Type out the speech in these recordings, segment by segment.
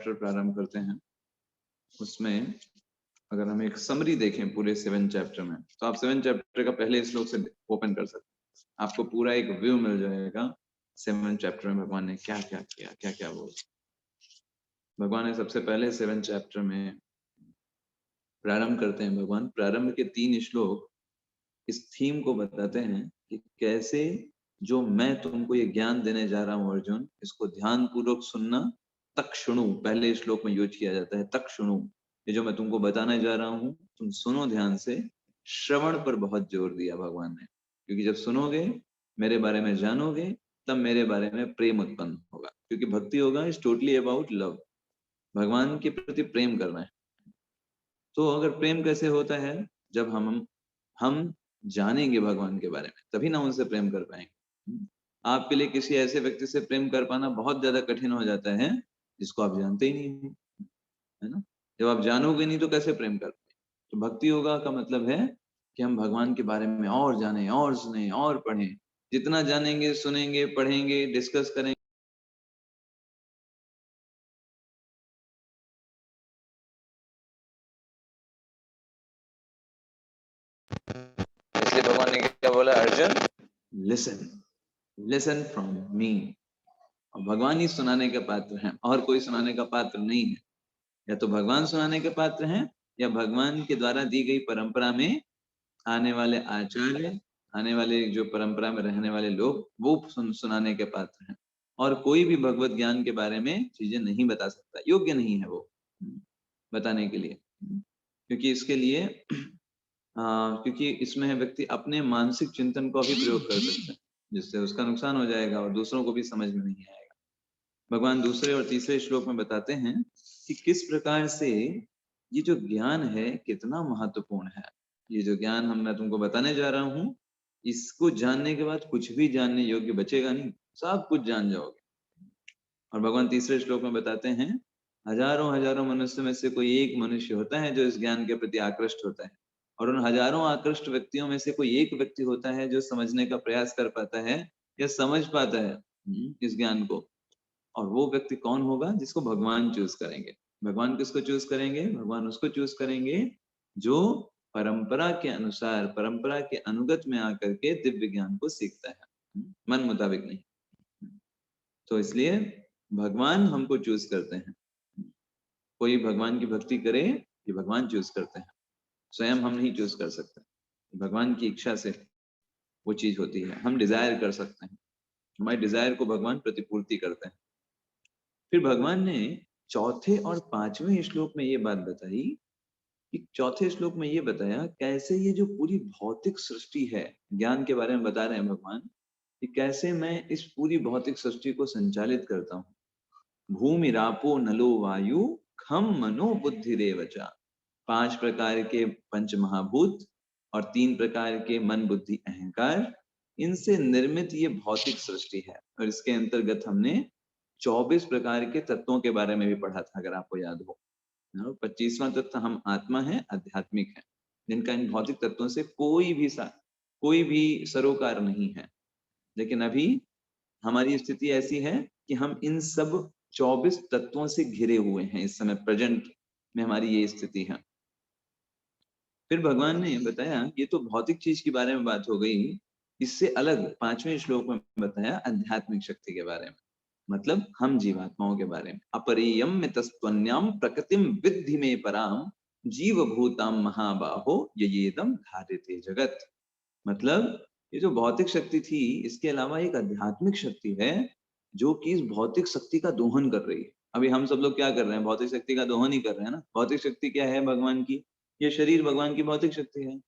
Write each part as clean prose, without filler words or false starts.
Chapter प्रारंभ करते हैं उसमें अगर हम एक समरी देखें पूरे 7 चैप्टर में, तो आप 7 चैप्टर का पहले श्लोक से ओपन कर सकते हैं। आपको पूरा एक व्यू मिल जाएगा 7 चैप्टर में भगवान ने क्या क्या किया, क्या क्या बोला। भगवान ने सबसे पहले 7 चैप्टर में प्रारंभ करते हैं। भगवान प्रारंभ के 3 श्लोक इस थीम को बताते हैं कि कैसे जो मैं तुमको ये ज्ञान देने जा रहा हूं अर्जुन, इसको ध्यान पूर्वक सुनना। तक्षणु पहले श्लोक में यूज किया जाता है, तक्षणु। ये जो मैं तुमको बताने जा रहा हूं तुम सुनो ध्यान से। श्रवण पर बहुत जोर दिया भगवान ने, क्योंकि जब सुनोगे, मेरे बारे में जानोगे, तब मेरे बारे में प्रेम उत्पन्न होगा। क्योंकि भक्ति होगा इज टोटली अबाउट लव, भगवान के प्रति प्रेम करना है। तो अगर प्रेम कैसे होता है, जब हम जानेंगे भगवान के बारे में, तभी ना उनसे प्रेम कर पाएंगे। आपके लिए किसी ऐसे व्यक्ति से प्रेम कर पाना बहुत ज्यादा कठिन हो जाता है जिसको आप जानते ही नहीं हो, है ना। जब आप जानोगे नहीं तो कैसे प्रेम कर पाएंगे। तो भक्ति योगा का मतलब है कि हम भगवान के बारे में और जानें और सुने और पढ़ें। जितना जानेंगे, सुनेंगे, पढ़ेंगे, डिस्कस करेंगे, इसलिए भगवान ने क्या बोला, Arjun listen, listen from me. भगवान ही सुनाने के पात्र हैं, और कोई सुनाने का पात्र नहीं है। या तो भगवान सुनाने के पात्र हैं, या भगवान के द्वारा दी गई परंपरा में आने वाले आचार्य, आने वाले जो परंपरा में रहने वाले लोग, वो सुनाने के पात्र हैं। और कोई भी भगवत ज्ञान के बारे में चीजें नहीं बता सकता, योग्य नहीं है वो बताने के लिए। क्योंकि इसके लिए क्योंकि इसमें है व्यक्ति अपने मानसिक चिंतन को भी प्रयोग कर सकता है, जिससे उसका नुकसान हो जाएगा और दूसरों को भी समझ में नहीं आएगा। भगवान दूसरे और तीसरे श्लोक में बताते हैं कि किस प्रकार से ये जो ज्ञान है कितना महत्वपूर्ण है। ये जो ज्ञान मैं तुमको बताने जा रहा हूँ, इसको जानने के बाद कुछ भी जानने योग्य बचेगा नहीं, सब कुछ जान जाओगे। और भगवान तीसरे श्लोक में बताते हैं, हजारों हजारों मनुष्य में से कोई एक मनुष्य होता है जो इस ज्ञान के प्रति आकृष्ट होता है, और उन हजारों आकृष्ट व्यक्तियों में से कोई एक व्यक्ति होता है जो समझने का प्रयास कर पाता है या समझ पाता है इस ज्ञान को। और वो व्यक्ति कौन होगा, जिसको भगवान चूज करेंगे। भगवान किसको चूज करेंगे, भगवान उसको चूज करेंगे जो परंपरा के अनुसार, परंपरा के अनुगत में आकर के दिव्य ज्ञान को सीखता है, मन मुताबिक नहीं। तो इसलिए भगवान हमको चूज करते हैं। कोई भगवान की भक्ति करे, ये भगवान चूज करते हैं, स्वयं हम नहीं चूज कर सकते। भगवान की इच्छा से वो चीज होती है। हम डिजायर कर सकते हैं, हमारे डिजायर को भगवान प्रतिपूर्ति करते हैं। फिर भगवान ने चौथे और 5वें श्लोक में ये बात बताई कि चौथे श्लोक में ये बताया कैसे ये जो पूरी भौतिक सृष्टि है, ज्ञान के बारे में बता रहे हैं भगवान कि कैसे मैं इस पूरी भौतिक सृष्टि को संचालित करता हूँ। भूमि रापो नलो वायु खम मनो बुद्धि रेवचा। 5 प्रकार के पंच महाभूत और 3 प्रकार के मन बुद्धि अहंकार, इनसे निर्मित ये भौतिक सृष्टि है। और इसके अंतर्गत हमने 24 प्रकार के तत्वों के बारे में भी पढ़ा था, अगर आपको याद हो। 25वां तत्व हम आत्मा है, आध्यात्मिक है, जिनका इन भौतिक तत्वों से कोई भी सरोकार नहीं है। लेकिन अभी हमारी स्थिति ऐसी है कि हम इन सब 24 तत्वों से घिरे हुए हैं। इस समय प्रेजेंट में हमारी ये स्थिति है। फिर भगवान ने बताया, ये तो भौतिक चीज के बारे में बात हो गई, इससे अलग 5वें श्लोक में बताया आध्यात्मिक शक्ति के बारे में, मतलब हम जीवात्माओं के बारे में। अपरियम्य तस्त्वन्याम प्रकृतिम विद्धि में पराम जीव भूताम महाबाहो येदम धार्यते जगत। मतलब ये जो भौतिक शक्ति थी, इसके अलावा एक आध्यात्मिक शक्ति है जो कि इस भौतिक शक्ति का दोहन कर रही है। अभी हम सब लोग क्या कर रहे हैं, भौतिक शक्ति का दोहन ही कर रहे हैं ना। भौतिक शक्ति क्या है भगवान की, ये शरीर भगवान की भौतिक शक्ति है।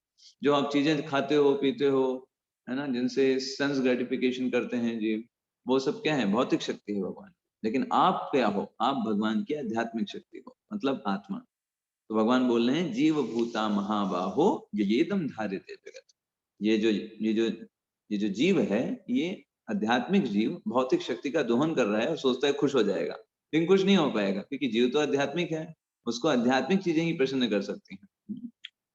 जो आप चीजें खाते हो, पीते हो, है ना, जिनसे सेंस ग्रेटिफिकेशन करते हैं जीव, वो सब क्या है, भौतिक शक्ति है भगवान। लेकिन आप क्या हो, आप भगवान की आध्यात्मिक शक्ति हो, मतलब आत्मा। तो भगवान बोल रहे हैं जीव भूता महाबाहो येदम धार्यते जगत। ये जो जीव है, ये आध्यात्मिक जीव भौतिक शक्ति का दोहन कर रहा है और सोचता है खुश हो जाएगा, लेकिन खुश नहीं हो पाएगा, क्योंकि जीव तो आध्यात्मिक है, उसको आध्यात्मिक चीजें ही प्रसन्न कर सकती हैं।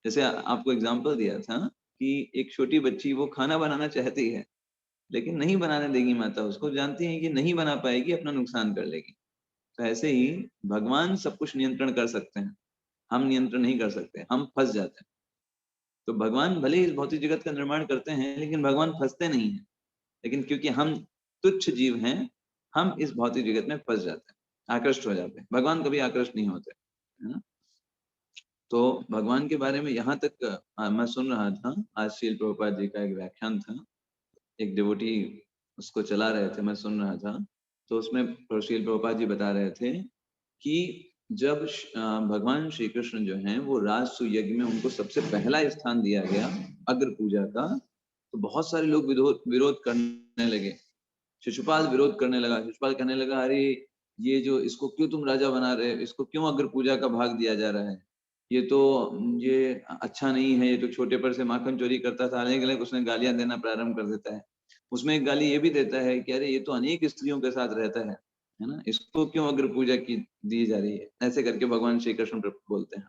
जैसे आपको एग्जांपल दिया था कि एक छोटी बच्ची वो खाना बनाना चाहती है, लेकिन नहीं बनाने देगी माता उसको, जानती है कि नहीं बना पाएगी, अपना नुकसान कर लेगी। तो ऐसे ही भगवान सब कुछ नियंत्रण कर सकते हैं, हम नियंत्रण नहीं कर सकते, हम फंस जाते हैं। तो भगवान भले ही इस भौतिक जगत का निर्माण करते हैं, लेकिन भगवान फंसते नहीं हैं। लेकिन क्योंकि हम तुच्छ जीव हैं, हम इस भौतिक जगत में फंस जाते हैं, आकृष्ट हो जाते हैं। भगवान कभी आकृष्ट नहीं होते, है ना? तो भगवान के बारे में यहाँ तक मैं सुन रहा था, आज श्रील प्रभुपाद जी का एक व्याख्यान था, एक डिवोटी उसको चला रहे थे, मैं सुन रहा था। तो उसमें श्रील प्रभुपाद जी बता रहे थे कि जब भगवान श्री कृष्ण जो हैं वो राजसूय यज्ञ में उनको सबसे पहला स्थान दिया गया अग्र पूजा का, तो बहुत सारे लोग विरोध करने लगे। शिशुपाल विरोध करने लगा, शिशुपाल कहने लगा, अरे ये जो इसको क्यों तुम राजा बना रहे हो, इसको क्यों अग्र पूजा का भाग दिया जा रहा है, ये तो ये अच्छा नहीं है, ये तो छोटे पर से माखन चोरी करता था। अलग अलग उसने गालियां देना प्रारंभ कर देता है। उसमें एक गाली ये भी देता है कि अरे ये तो अनेक स्त्रियों के साथ रहता है ना, इसको क्यों अग्र पूजा की दी जा रही है, ऐसे करके भगवान श्री कृष्ण बोलते हैं।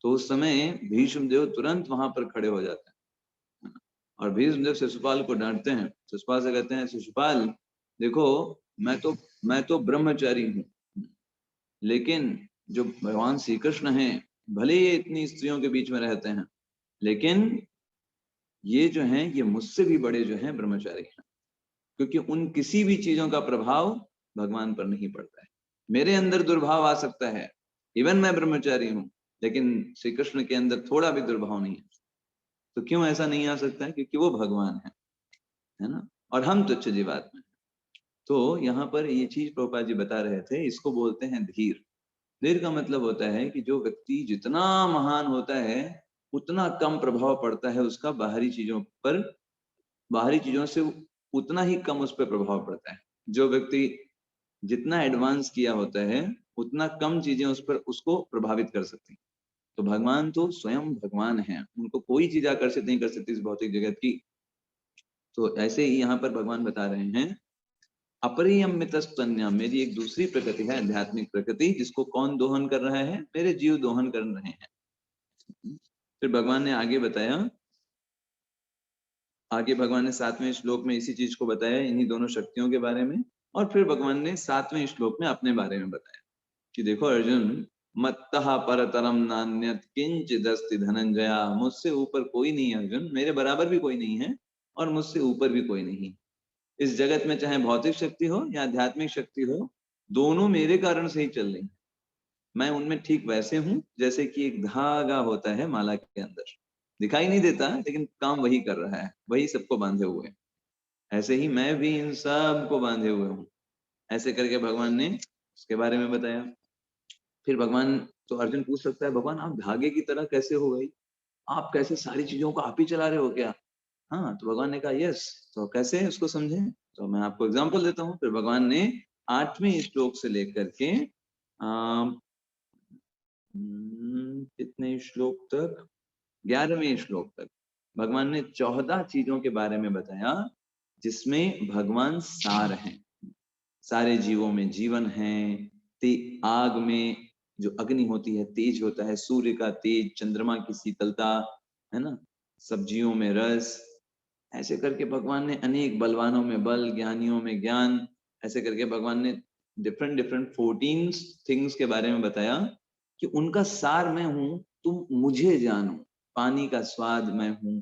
तो उस समय भीष्म देव तुरंत वहां पर खड़े हो जाते हैं और भीष्म देव शिशुपाल को डांटते हैं। शिशुपाल से कहते हैं, शिशुपाल देखो, मैं तो ब्रह्मचारी हूँ, लेकिन जो भगवान श्री कृष्ण हैं, भले ये इतनी स्त्रियों के बीच में रहते हैं, लेकिन ये जो हैं ये मुझसे भी बड़े जो हैं ब्रह्मचारी हैं, क्योंकि उन किसी भी चीजों का प्रभाव भगवान पर नहीं पड़ता है। मेरे अंदर दुर्भाव आ सकता है, इवन मैं ब्रह्मचारी हूँ, लेकिन श्री कृष्ण के अंदर थोड़ा भी दुर्भाव नहीं है। तो क्यों ऐसा नहीं आ सकता है? क्योंकि वो भगवान है ना, और हम तुच्छ जीवात्मा। तो यहाँ पर ये चीज प्रभुपाद जी बता रहे थे, इसको बोलते हैं धीर। धीर का मतलब होता है कि जो व्यक्ति जितना महान होता है, उतना कम प्रभाव पड़ता है उसका बाहरी चीजों पर, बाहरी चीजों से उतना ही कम उस पर प्रभाव पड़ता है। जो व्यक्ति जितना एडवांस किया होता है, उतना कम चीजें उस पर उसको प्रभावित कर सकती हैं। तो भगवान तो स्वयं भगवान हैं, उनको कोई चीज आकर्षित नहीं कर सकती इस भौतिक जगत की। तो ऐसे ही यहाँ पर भगवान बता रहे हैं, अपरियमितस्तन्या, मेरी एक दूसरी प्रकृति है, आध्यात्मिक प्रकृति, जिसको कौन दोहन कर रहा है? मेरे जीव दोहन कर रहे हैं। फिर भगवान ने आगे बताया, आगे भगवान ने 7वें श्लोक में इसी चीज को बताया, इन्हीं दोनों शक्तियों के बारे में। और फिर भगवान ने 7वें श्लोक में अपने बारे में बताया कि देखो अर्जुन, मत्तः परतरम नान्यत् किंचिदस्ति धनंजया, मुझसे ऊपर कोई नहीं है अर्जुन, मेरे बराबर भी कोई नहीं है और मुझसे ऊपर भी कोई नहीं। इस जगत में चाहे भौतिक शक्ति हो या आध्यात्मिक शक्ति हो, दोनों मेरे कारण से ही चल रही। मैं उनमें ठीक वैसे हूं जैसे कि एक धागा होता है माला के अंदर, दिखाई नहीं देता लेकिन काम वही कर रहा है, वही सबको बांधे हुए। ऐसे ही मैं भी इन सब को बांधे हुए हूँ। ऐसे करके भगवान ने उसके बारे में बताया। फिर भगवान, तो अर्जुन पूछ सकता है, भगवान आप धागे की तरह कैसे हो गई, आप कैसे सारी चीजों को आप ही चला रहे हो क्या? हाँ, तो भगवान ने कहा यस। तो कैसे उसको समझे? तो मैं आपको एग्जांपल देता हूँ। फिर भगवान ने 8वें श्लोक से लेकर के कितने श्लोक तक, 11वें श्लोक तक भगवान ने 14 चीजों के बारे में बताया, जिसमें भगवान सार हैं। सारे जीवों में जीवन है, आग में जो अग्नि होती है तेज होता है, सूर्य का तेज, चंद्रमा की शीतलता, है ना, सब्जियों में रस। ऐसे करके भगवान ने अनेक बलवानों में बल, ज्ञानियों में ज्ञान, ऐसे करके भगवान ने डिफरेंट डिफरेंट 14 थिंग्स के बारे में बताया कि उनका सार मैं हूं, तुम मुझे जानो। पानी का स्वाद मैं हूं,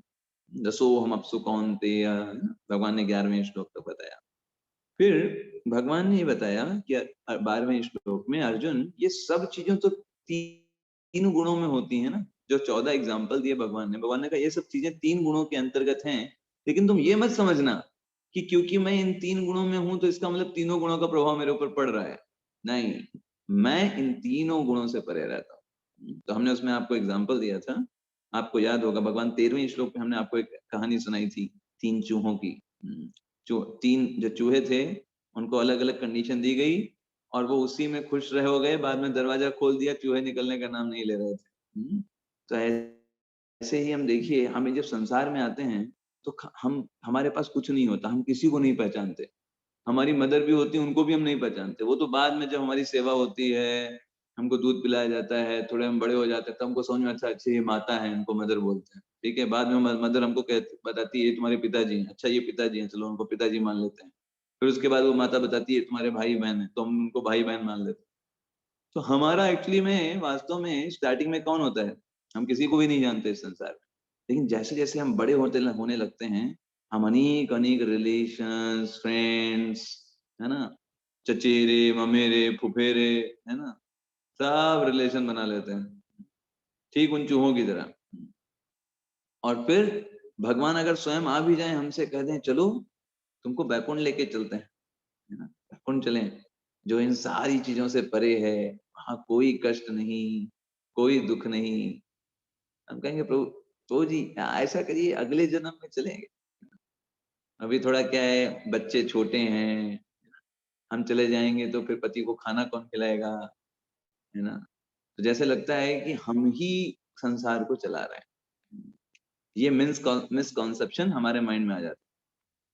रसो हम अपसु कौन्तेय, भगवान ने 11वें श्लोक तक बताया। फिर भगवान ने ये बताया कि 12वें श्लोक में, अर्जुन ये सब चीजें तो तीन गुणों में होती है ना। जो 14 एग्जाम्पल दिए भगवान ने कहा ये सब चीजें 3 गुणों के अंतर्गत हैं, लेकिन तुम ये मत समझना कि क्योंकि मैं इन 3 गुणों में हूं तो इसका मतलब तीनों गुणों का प्रभाव मेरे ऊपर पड़ रहा है। नहीं, मैं इन तीनों गुणों से परे रहता हूँ। तो हमने उसमें आपको एग्जाम्पल दिया था, आपको याद होगा, भगवान 13वें श्लोक में हमने आपको एक कहानी सुनाई थी 3 चूहों की। जो 3 जो चूहे थे, उनको अलग अलग कंडीशन दी गई और वो उसी में खुश रहे हो गए। बाद में दरवाजा खोल दिया, चूहे निकलने का नाम नहीं ले रहे थे। तो ऐसे ही हम देखिए, हमें जब संसार में आते हैं तो हम, हमारे पास कुछ नहीं होता, हम किसी को नहीं पहचानते। हमारी मदर भी होती है, उनको भी हम नहीं पहचानते। वो तो बाद में जब हमारी सेवा होती है, हमको दूध पिलाया जाता है, थोड़े हम बड़े हो जाते हैं, तब हमको समझ में आता है अच्छा ये माता है, इनको मदर बोलते हैं। ठीक है, बाद में मदर हमको बताती है ये तुम्हारे पिताजी हैं, अच्छा ये पिताजी हैं, चलो उनको पिताजी मान लेते हैं। फिर उसके बाद वो माता बताती है तुम्हारे भाई बहन है, तो हम उनको भाई बहन मान लेते हैं। तो हमारा एक्चुअली में वास्तव में स्टार्टिंग में कौन होता है? हम किसी को भी नहीं जानते इस संसार में। लेकिन जैसे-जैसे हम बड़े होने लगते हैं, हम अनेक-अनेक रिलेशंस, फ्रेंड्स, है ना? चचेरे, ममेरे, फुफेरे, है ना? सब रिलेशन बना लेते हैं, ठीक उन चूहों की तरह। और फिर भगवान अगर स्वयं आ भी जाएँ, हमसे कह दें चलो तुमको बैकुंठ लेके चलते हैं, है ना? बैकुंठ चलें, जो इन सारी चीज़ों से परे है, वहाँ कोई कष्ट नहीं, कोई दुःख नहीं। हम कहेंगे प्रभु प्रभु जी ऐसा करिए अगले जन्म में चलेंगे। अभी थोड़ा क्या है बच्चे छोटे हैं, हम चले जाएँगे तो फिर पति को खाना कौन खिलाएगा, है ना? तो जैसे लगता है कि हम ही संसार को चला रहे हैं। ये मिसकॉन्सेप्शन हमारे माइंड में आ जाता है।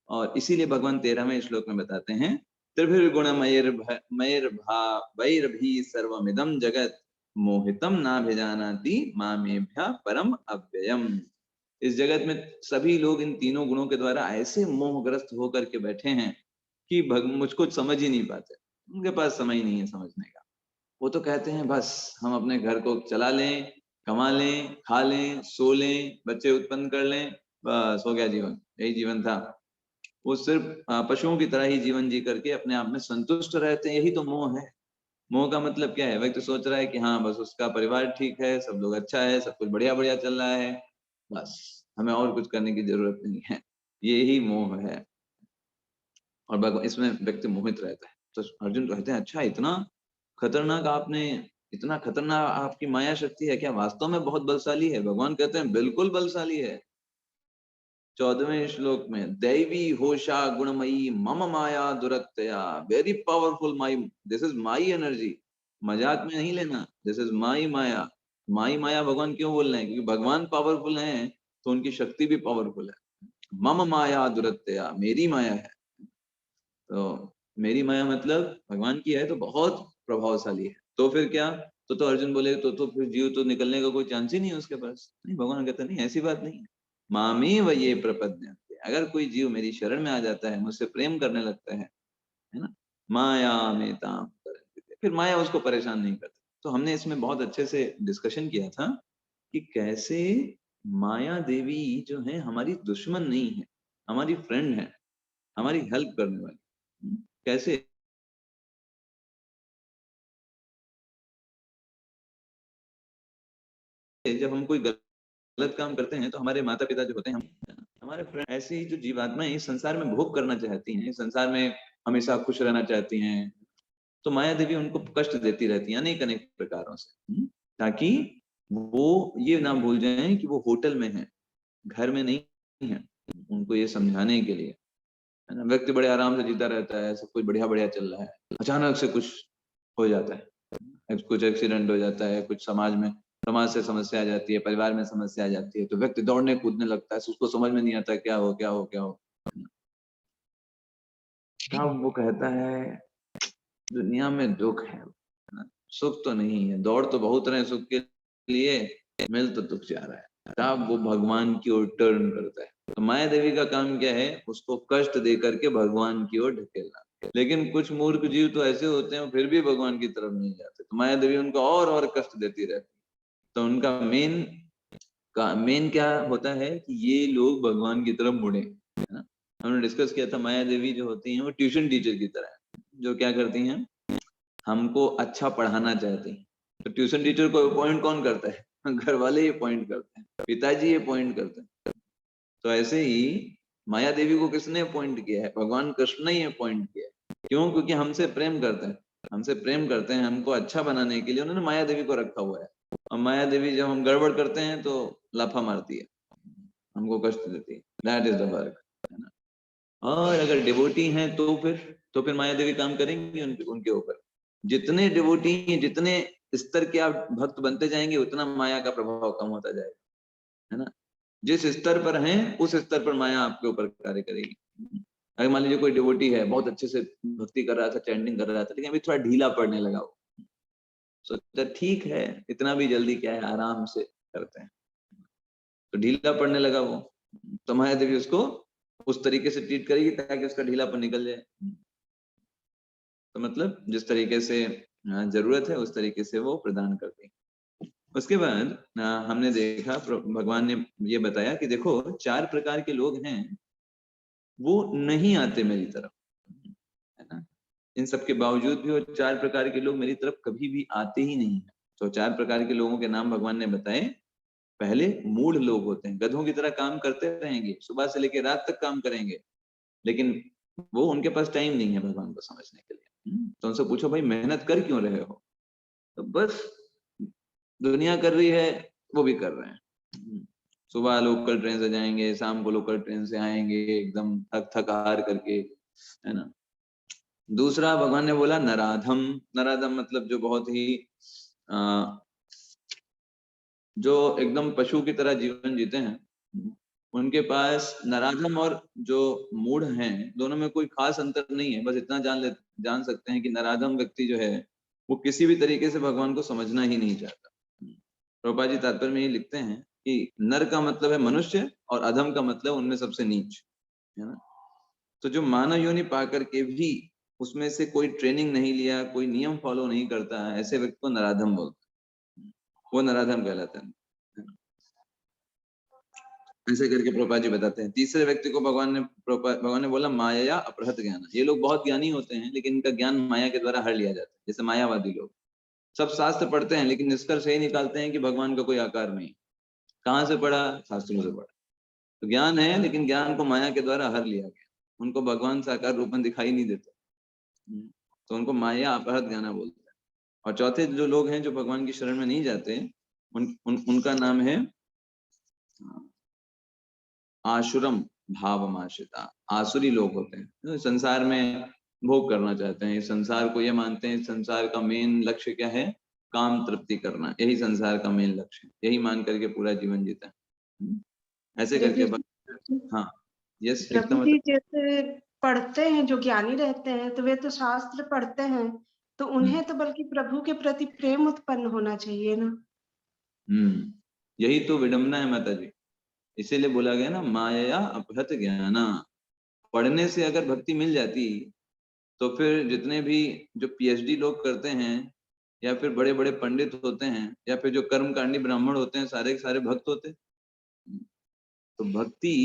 और इसीलिए भगवान 13वें श्लोक में बताते हैं त्रिभिर्गुणमयैर्भावैर्भी सर्वमिदं जगत मोहितम नाभिजानाति मामेभ्यः परम अव्ययम। इस जगत में सभी लोग इन तीनों गुणों के द्वारा ऐसे मोहग्रस्त होकर के बैठे हैं कि मुझको समझ ही नहीं पाते। उनके पास समय ही नहीं है समझने का। वो तो कहते हैं बस हम अपने घर को चला लें, कमा लें, खा लें, सो लें, बच्चे उत्पन्न कर लें, बस हो गया जीवन, यही जीवन था। वो सिर्फ पशुओं की तरह ही जीवन जी करके अपने आप में संतुष्ट रहते हैं, यही तो मोह है। मोह का मतलब क्या है? व्यक्ति सोच रहा है कि हाँ, बस उसका परिवार ठीक है, सब लोग अच्छा है, सब कुछ बढ़िया-बढ़िया चल रहा है, बस हमें और कुछ करने की ज़रूरत नहीं है। ये ही मोह है और इसमें व्यक्ति मोहित रहता है। तो अर्जुन कहते हैं अच्छा इतना खतरनाक आपकी माया शक्ति है क्या? वास्तव में बहुत बलशाली है? भगवान कहते हैं बिल्कुल बलशाली है। 14वें श्लोक में दैवी होशा गुणमयी मम माया दुरत्यया very powerful my this is my energy. मजाक में नहीं लेना, दिस इज माई माया। माई माया भगवान क्यों बोल रहे हैं? क्योंकि भगवान पावरफुल हैं तो उनकी शक्ति भी पावरफुल है। मम माया दुरत्यया मेरी माया है। तो मेरी माया मतलब भगवान की है तो बहुत प्रभावशाली है। तो फिर क्या? तो अर्जुन बोले तो फिर जीव तो निकलने का कोई चांस ही नहीं है उसके पास। नहीं, भगवान कहते नहीं ऐसी बात नहीं है। मामेव ये प्रपद्यन्ते, अगर कोई जीव मेरी शरण में आ जाता है, मुझसे प्रेम करने लगता है ना? मायामेतां तरन्ते, फिर माया उसको परेशान नहीं करती। तो हमने इसमें बहुत अच्छे से डिस्कशन किया था कि कैसे माया देवी जो है हमारी दुश्मन नहीं है, हमारी फ्रेंड है, हमारी हेल्प करने वाली। कैसे? जब हम कोई गलत काम करते हैं तो हमारे माता-पिता जो होते हैं, हम हमारे फ्रेंड ऐसी ही जो जीवात्माएँ इस संसार में भोग करना चाहती हैं, इस संसार में हमेशा खुश रहना चाहती हैं, तो माया देवी उनको कष्ट देती रहती हैं अनेक-अनेक प्रकारों से, ताकि वो ये ना भूल जाएँ कि वो होटल में हैं, घर में नहीं हैं। उनको ये समझाने के लिए, है ना? व्यक्ति बड़े आराम से जीता रहता है, सब कुछ बढ़िया-बढ़िया चल रहा है, अचानक से कुछ हो जाता है। कुछ एक्सीडेंट हो जाता है, कुछ समाज से समस्या आ जाती है, परिवार में समस्या आ जाती है, तो व्यक्ति दौड़ने कूदने लगता है, उसको समझ में नहीं आता क्या हो, क्या हो, क्या हो? तब वो कहता है दुनिया में दुःख है ना? सुख तो नहीं है, दौड़ तो बहुत रहे हैं सुख के लिए, मिल तो दुःख जा रहा है। तब वो भगवान की ओर टर्न करता है। तो माया देवी का काम क्या है? उसको कष्ट दे करके भगवान की ओर ढकेलना। लेकिन कुछ मूर्ख जीव तो ऐसे होते हैं, फिर भी भगवान की तरफ नहीं जाते। तो माया देवी उनको और कष्ट देती रहती है। तो उनका मेन क्या होता है कि ये लोग भगवान की तरफ मुड़े, है ना? हमने डिस्कस किया था माया देवी जो होती हैं वो ट्यूशन टीचर की तरह है, जो क्या करती हैं हमको अच्छा पढ़ाना चाहती हैं। तो ट्यूशन टीचर को अपॉइंट कौन करता है? घर वाले ही अपॉइंट करते हैं, पिताजी अपॉइंट करते हैं। तो ऐसे ही माया देवी को किसने अपॉइंट किया है? भगवान कृष्ण ने ही अपॉइंट किया है। क्यों? क्योंकि हमसे प्रेम करते हैं, हमसे प्रेम करते हैं, हमको अच्छा बनाने के लिए उन्होंने माया देवी को रखा हुआ है। और माया देवी जब हम गड़बड़ करते हैं तो लाफा मारती है, हमको कष्ट देती है। दैट इज द वर्क, है ना? और अगर डिवोटी हैं तो फिर माया देवी काम करेंगी उनके उनके ऊपर। जितने डिवोटी जितने स्तर के आप भक्त बनते जाएंगे उतना माया का प्रभाव कम होता जाएगा, है ना? जिस स्तर पर हैं उस स्तर पर माया आपके ऊपर कार्य करेगी। अगर मान लीजिए कोई डिवोटी है, बहुत अच्छे से भक्ति कर रहा था, चैंटिंग कर रहा था, लेकिन अभी थोड़ा ढीला पड़ने लगा वो, सोचा ठीक है इतना भी जल्दी क्या है, आराम से करते हैं। तो ढीला पड़ने लगा वो, तो माया देवी उसको उस तरीके से ट्रीट करेगी ताकि उसका ढीलापन निकल जाए। तो मतलब जिस तरीके से जरूरत है उस तरीके से वो प्रदान करते हैं। उसके बाद हमने देखा भगवान ने ये बताया कि देखो 4 प्रकार के लोग हैं, वो नहीं आते मेरी तरफ, है ना। इन सब के बावजूद भी वो 4 प्रकार के लोग मेरी तरफ कभी भी आते ही नहीं है। तो 4 प्रकार के लोगों के नाम भगवान ने बताए। पहले मूढ़ लोग होते हैं, गधों की तरह काम करते रहेंगे, सुबह से लेकर रात तक काम करेंगे, लेकिन वो उनके पास टाइम नहीं है भगवान को समझने के लिए। तो उनसे पूछो भाई मेहनत कर क्यों रहे हो? तो बस दुनिया कर रही है, वो भी कर रहे हैं। सुबह लोकल ट्रेन से जाएंगे, शाम को लोकल ट्रेन से आएंगे, एकदम थक हार करके, है ना। दूसरा भगवान ने बोला नराधम। नराधम मतलब जो बहुत ही जो एकदम पशु की तरह जीवन जीते हैं, उनके पास नराधम और जो मूढ़ हैं दोनों में कोई खास अंतर नहीं है। बस इतना जान सकते हैं कि नराधम व्यक्ति जो है वो किसी भी तरीके से भगवान को समझना ही नहीं चाहता। प्रभुपाद जी तात्पर्य में ये लिखते हैं कि नर का मतलब है मनुष्य और अधम का मतलब उनमें सबसे नीच, है ना। तो जो मानव योनि पा करके भी उसमें से कोई ट्रेनिंग नहीं लिया, कोई नियम फॉलो नहीं करता है, ऐसे व्यक्ति को नराधम बोलते हैं, वो नराधम कहलाता है। ऐसे करके प्रभुपाद जी बताते हैं। तीसरे व्यक्ति को भगवान ने बोला माया अपहृत ज्ञान। ये लोग बहुत ज्ञानी होते हैं लेकिन इनका ज्ञान माया के द्वारा हर लिया जाता है। जैसे मायावादी लोग सब शास्त्र पढ़ते हैं लेकिन निष्कर्ष यही निकालते हैं कि भगवान का कोई आकार नहीं। कहाँ से पढ़ा? शास्त्रों से पढ़ा। तो ज्ञान है लेकिन ज्ञान को माया के द्वारा हर लिया गया, उनको भगवान साकार रूप में दिखाई नहीं देता, तो उनको माया अपहृत ज्ञान बोलते हैं। और चौथे जो लोग हैं जो भगवान की शरण में नहीं जाते, उनका नाम है आशुरम भावमाश्रिता। आसुरी लोग होते हैं, तो संसार में भोग करना चाहते हैं, इस संसार को ये मानते हैं संसार का मेन लक्ष्य क्या है? काम तृप्ति करना, यही संसार का मेन लक्ष्य है, यही मान करके पूरा जीवन जीता है। ऐसे करके हाँ यस प्रभु जी जैसे पढ़ते हैं, जो ज्ञानी रहते हैं तो वे तो शास्त्र पढ़ते हैं, तो उन्हें तो बल्कि प्रभु के प्रति प्रेम उत्पन्न होना चाहिए ना। यही तो विडंबना है माता जी। इसीलिए बोला गया ना माया अपहृत ज्ञाना। पढ़ने से अगर भक्ति मिल जाती तो फिर जितने भी जो पीएचडी लोग करते हैं या फिर बड़े बड़े पंडित होते हैं या फिर जो कर्मकांडी ब्राह्मण होते हैं, सारे के सारे भक्त होते। तो भक्ति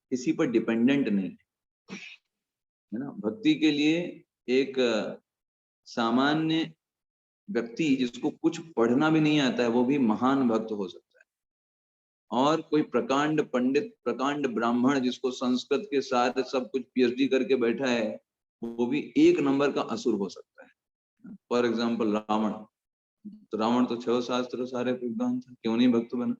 किसी पर डिपेंडेंट नहीं है ना। भक्ति के लिए एक सामान्य व्यक्ति जिसको कुछ पढ़ना भी नहीं आता है वो भी महान भक्त हो सकता है, और कोई प्रकांड पंडित प्रकांड ब्राह्मण जिसको संस्कृत के साथ सब कुछ पीएचडी करके बैठा है वो भी एक नंबर का असुर हो सकता है। फॉर एग्जाम्पल रावण, तो रावण तो 6 शास्त्र सारे विद्वान था, क्यों नहीं भक्त बना?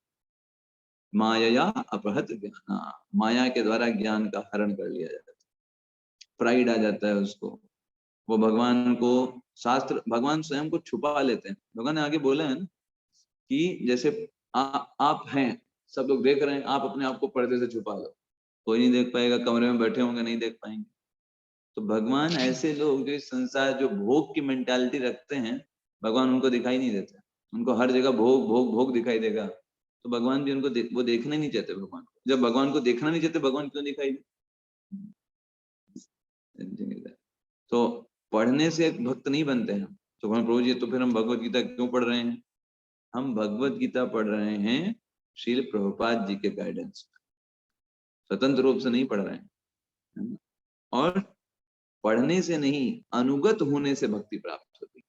माया अपहृत ज्ञान, माया के द्वारा ज्ञान का हरण कर लिया जाता है, प्राइड आ जाता है उसको। वो भगवान को शास्त्र भगवान स्वयं को छुपा लेते हैं। भगवान ने आगे बोला है ना कि जैसे आप हैं, सब लोग देख रहे हैं, आप अपने आप को पर्दे से छुपा लो, कोई नहीं देख पाएगा, कमरे में बैठे होंगे नहीं देख पाएंगे। तो भगवान ऐसे लोग जो इस संसार जो भोग की मेंटालिटी रखते हैं, भगवान उनको दिखाई नहीं देते, उनको हर जगह भोग भोग भोग दिखाई देगा। तो भगवान भी उनको वो देखना नहीं चाहते भगवान को। जब भगवान को देखना नहीं चाहते, भगवान क्यों दिखाई दे? तो पढ़ने से एक भक्त नहीं बनते हैं। तो प्रभु जी तो फिर हम भगवत गीता क्यों पढ़ रहे हैं? हम भगवत गीता पढ़ रहे हैं श्रील प्रभुपाद जी के गाइडेंस, स्वतंत्र रूप से नहीं पढ़ रहे हैं। और पढ़ने से नहीं, अनुगत होने से भक्ति प्राप्त होती,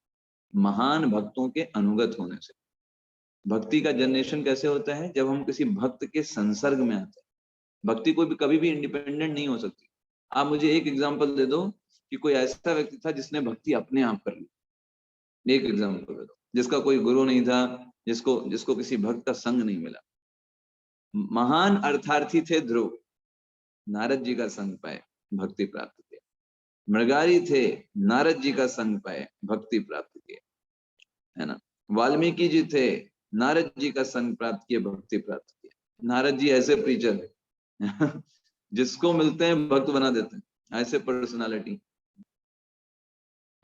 महान भक्तों के अनुगत होने से। भक्ति का जनरेशन कैसे होता है? जब हम किसी भक्त के संसर्ग में आते हैं। भक्ति कोई भी कभी भी इंडिपेंडेंट नहीं हो सकती। आप मुझे एक एग्जांपल दे दो कि कोई ऐसा व्यक्ति था जिसने भक्ति अपने आप कर ली। एक एग्जांपल दे दो जिसका कोई गुरु नहीं था, जिसको किसी भक्त का संग नहीं मिला। महान अर्थार्थी थे ध्रुव, नारद जी का संग पाए, भक्ति प्राप्त किया। मृगारी थे, नारद जी का संग पाए, भक्ति प्राप्त किया, है ना। वाल्मीकि जी थे, नारद जी का संग प्राप्त किए, भक्ति प्राप्त किया। नारद जी ऐसे प्रीचर जिसको मिलते हैं भक्त बना देते हैं, ऐसे पर्सनालिटी।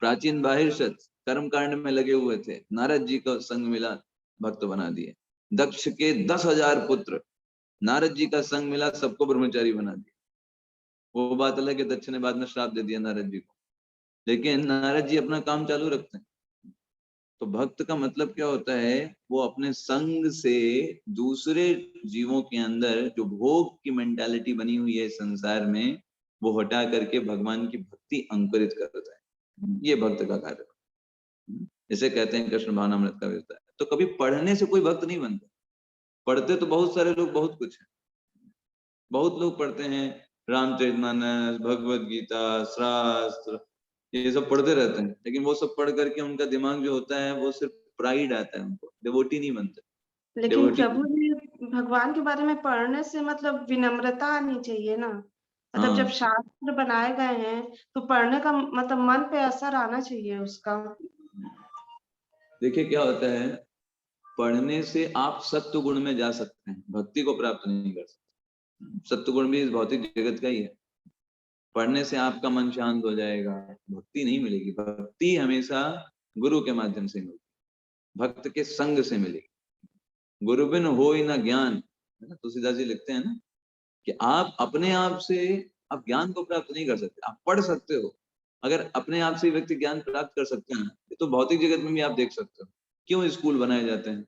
प्राचीन बाहिरशत कर्म कांड में लगे हुए थे, नारद जी का संग मिला, भक्त बना दिए। दक्ष के 10,000 पुत्र, नारद जी का संग मिला, सबको ब्रह्मचारी बना दिया। वो बात अलग है, दक्ष ने बाद में श्राप दे दिया नारद जी को, लेकिन नारद जी अपना काम चालू रखते हैं। तो भक्त का मतलब क्या होता है, वो अपने संग से दूसरे जीवों के अंदर जो भोग की मेंटालिटी बनी हुई है संसार में, वो हटा करके भगवान की भक्ति अंकुरित करता है। ये भक्त का कार्य है। जैसे कहते हैं कृष्ण भावनामृत का विस्तार है। तो कभी पढ़ने से कोई भक्त नहीं बनता। पढ़ते तो बहुत सारे लोग बहुत कुछ है, बहुत लोग पढ़ते हैं, रामचरितमानस, भगवत गीता, शास्त्र, ये सब पढ़ते रहते हैं, लेकिन वो सब पढ़ करके उनका दिमाग जो होता है वो सिर्फ प्राइड आता है, उनको डिवोटी नहीं बनते। लेकिन डिवोटी, प्रभु जी भगवान के बारे में पढ़ने से मतलब विनम्रता आनी चाहिए ना। मतलब जब हाँ शास्त्र बनाए गए हैं तो पढ़ने का मतलब मन पे असर आना चाहिए उसका। देखिए क्या होता है, पढ़ने से आप सत्व गुण में जा सकते हैं, भक्ति को प्राप्त नहीं कर सकते। सत्व गुण भी इस भौतिक जगत का ही है। पढ़ने से आपका मन शांत हो जाएगा, भक्ति नहीं मिलेगी। भक्ति हमेशा गुरु के माध्यम से मिलेगी, भक्त के संग से मिलेगी। गुरु बिन होय न ज्ञान, है ना, तुलसीदास जी लिखते हैं ना कि आप अपने आप से आप ज्ञान को प्राप्त नहीं कर सकते। आप पढ़ सकते हो, अगर अपने आप से व्यक्ति ज्ञान प्राप्त कर सकते हैं तो भौतिक जगत में भी आप देख सकते हो। क्यों स्कूल बनाए जाते हैं?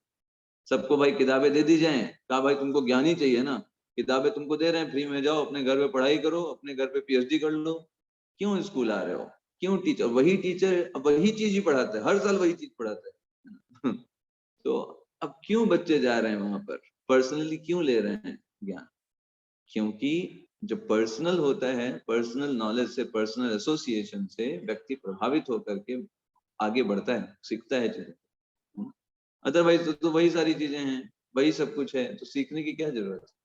सबको भाई किताबें दे दी जाएं, कहा भाई तुमको ज्ञान ही चाहिए ना, किताबें तुमको दे रहे हैं फ्री में, जाओ अपने घर पे पढ़ाई करो, अपने घर पे पीएचडी कर लो। क्यों स्कूल आ रहे हो? क्यों टीचर वही टीचर वही चीज ही पढ़ाता है, हर साल वही चीज पढ़ाता है। तो अब क्यों बच्चे जा रहे हैं वहां पर? पर्सनली क्यों ले रहे हैं ज्ञान? क्योंकि जो पर्सनल होता है, पर्सनल नॉलेज से, पर्सनल एसोसिएशन से व्यक्ति प्रभावित होकर के आगे बढ़ता है, सीखता है चीजें। अदरवाइज तो वही सारी चीजें हैं, वही सब कुछ है, तो सीखने की क्या जरूरत है?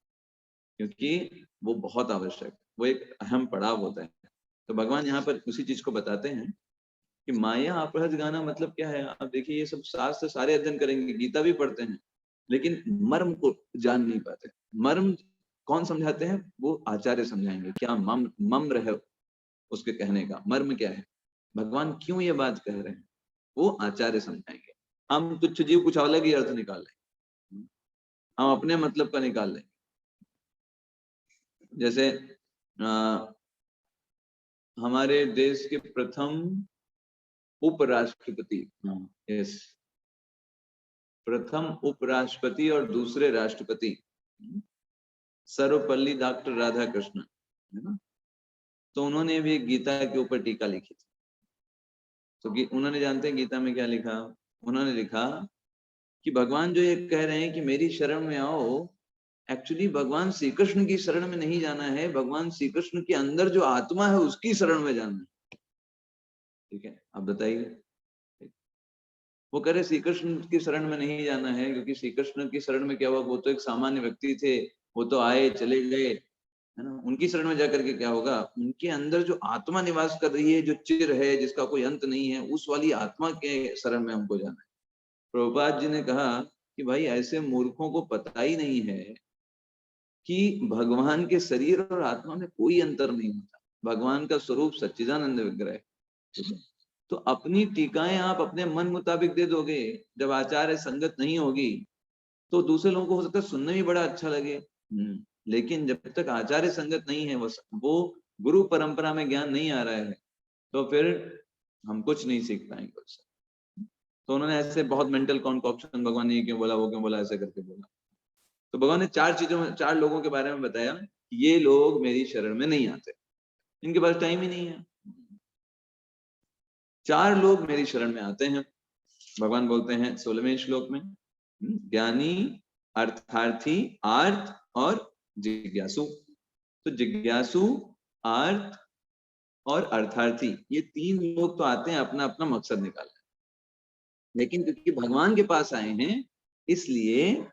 क्योंकि वो बहुत आवश्यक है, वो एक अहम पड़ाव होता है। तो भगवान यहाँ पर उसी चीज को बताते हैं कि माया अपहृत गाना मतलब क्या है। आप देखिए, ये सब शास्त्र सारे अध्ययन करेंगे, गीता भी पढ़ते हैं, लेकिन मर्म को जान नहीं पाते। मर्म कौन समझाते हैं? वो आचार्य समझाएंगे। क्या मम्र है उसके कहने का, मर्म क्या है, भगवान क्यों ये बात कह रहे हैं, वो आचार्य समझाएंगे। हम तुच्छ जीव कुछ अलग ही अर्थ निकाल लेंगे, हम अपने मतलब का निकाल लेंगे। जैसे हमारे देश के प्रथम उपराष्ट्रपति, यस, प्रथम उपराष्ट्रपति और दूसरे राष्ट्रपति सर्वपल्ली डॉक्टर राधाकृष्णन, है ना, तो उन्होंने भी गीता के ऊपर टीका लिखी थी। तो उन्होंने, जानते हैं गीता में क्या लिखा? उन्होंने लिखा कि भगवान जो ये कह रहे हैं कि मेरी शरण में आओ, एक्चुअली भगवान श्री कृष्ण की शरण में नहीं जाना है, भगवान श्री कृष्ण के अंदर जो आत्मा है उसकी शरण में जाना है। ठीक है, आप बताइए। वो कह रहे श्री कृष्ण की शरण में नहीं जाना है, क्योंकि श्री कृष्ण की शरण में क्या हुआ, वो तो एक सामान्य व्यक्ति थे, वो तो आए चले गए, है ना। उनकी शरण में जाकर के क्या होगा? उनके अंदर जो आत्मा निवास कर रही है, जो चिर है, जिसका कोई अंत नहीं है, उस वाली आत्मा के शरण में हमको जाना है। प्रभुपाद जी ने कहा कि भाई ऐसे मूर्खों को पता ही नहीं है कि भगवान के शरीर और आत्मा में कोई अंतर नहीं होता। भगवान का स्वरूप सच्चिदानंद विग्रह है। ठीक है, तो अपनी टीकाएं आप अपने मन मुताबिक दे दोगे, जब आचार्य संगत नहीं होगी तो दूसरे लोगों को हो सकता है सुनने में बड़ा अच्छा लगे, लेकिन जब तक आचार्य संगत नहीं है, वो गुरु परंपरा में ज्ञान नहीं आ रहा है, तो फिर हम कुछ नहीं सीख पाएंगे उससे। तो उन्होंने ऐसे बहुत मेंटल कॉन्कॉक्शन, भगवान ने ये क्यों बोला, वो क्यों बोला, ऐसे करके बोला। तो भगवान ने चार लोगों के बारे में बताया, ये लोग मेरी शरण में नहीं आते, इनके पास टाइम ही नहीं है। चार लोग मेरी शरण में आते हैं, भगवान बोलते हैं 16वें श्लोक में, ज्ञानी, अर्थार्थी, आर्त और जिज्ञासु। तो जिज्ञासु, आर्त और अर्थार्थी, ये तीन लोग तो आते हैं अपना अपना मकसद निकालने, लेकिन क्योंकि भगवान के पास आए हैं, इसलिए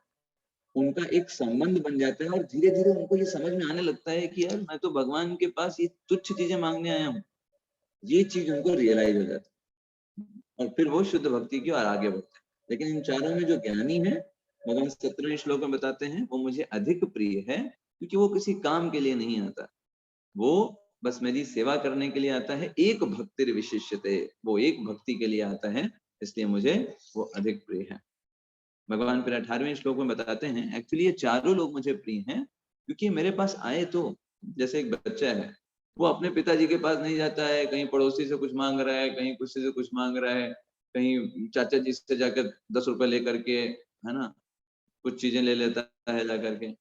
उनका एक संबंध बन जाता है, और धीरे धीरे उनको ये समझ में आने लगता है कि यार मैं तो भगवान के पास ये तुच्छ चीजें मांगने आया हूँ। ये चीज उनको रियलाइज हो जाती है, और फिर वो शुद्ध भक्ति की और आगे बढ़ते हैं। लेकिन इन चारों में जो ज्ञानी है, भगवान 17वें श्लोक में बताते हैं, वो मुझे अधिक प्रिय है, क्योंकि वो किसी काम के लिए नहीं आता, वो बस मेरी सेवा करने के लिए आता है। एक भक्ति विशिष्यते, वो एक भक्ति के लिए आता है, इसलिए मुझे वो अधिक प्रिय है। भगवान फिर 18वें श्लोक में बताते हैं, एक्चुअली ये चारों लोग मुझे प्रिय हैं क्योंकि मेरे पास आए तो, जैसे एक बच्चा है, वो अपने पिताजी के पास नहीं जाता है, कहीं पड़ोसी से कुछ मांग रहा है, कहीं किसी से कुछ मांग रहा है, कहीं चाचा जी से जाकर 10 रुपए लेकर के, है ना, कुछ चीजें ले लेता है जाकर के।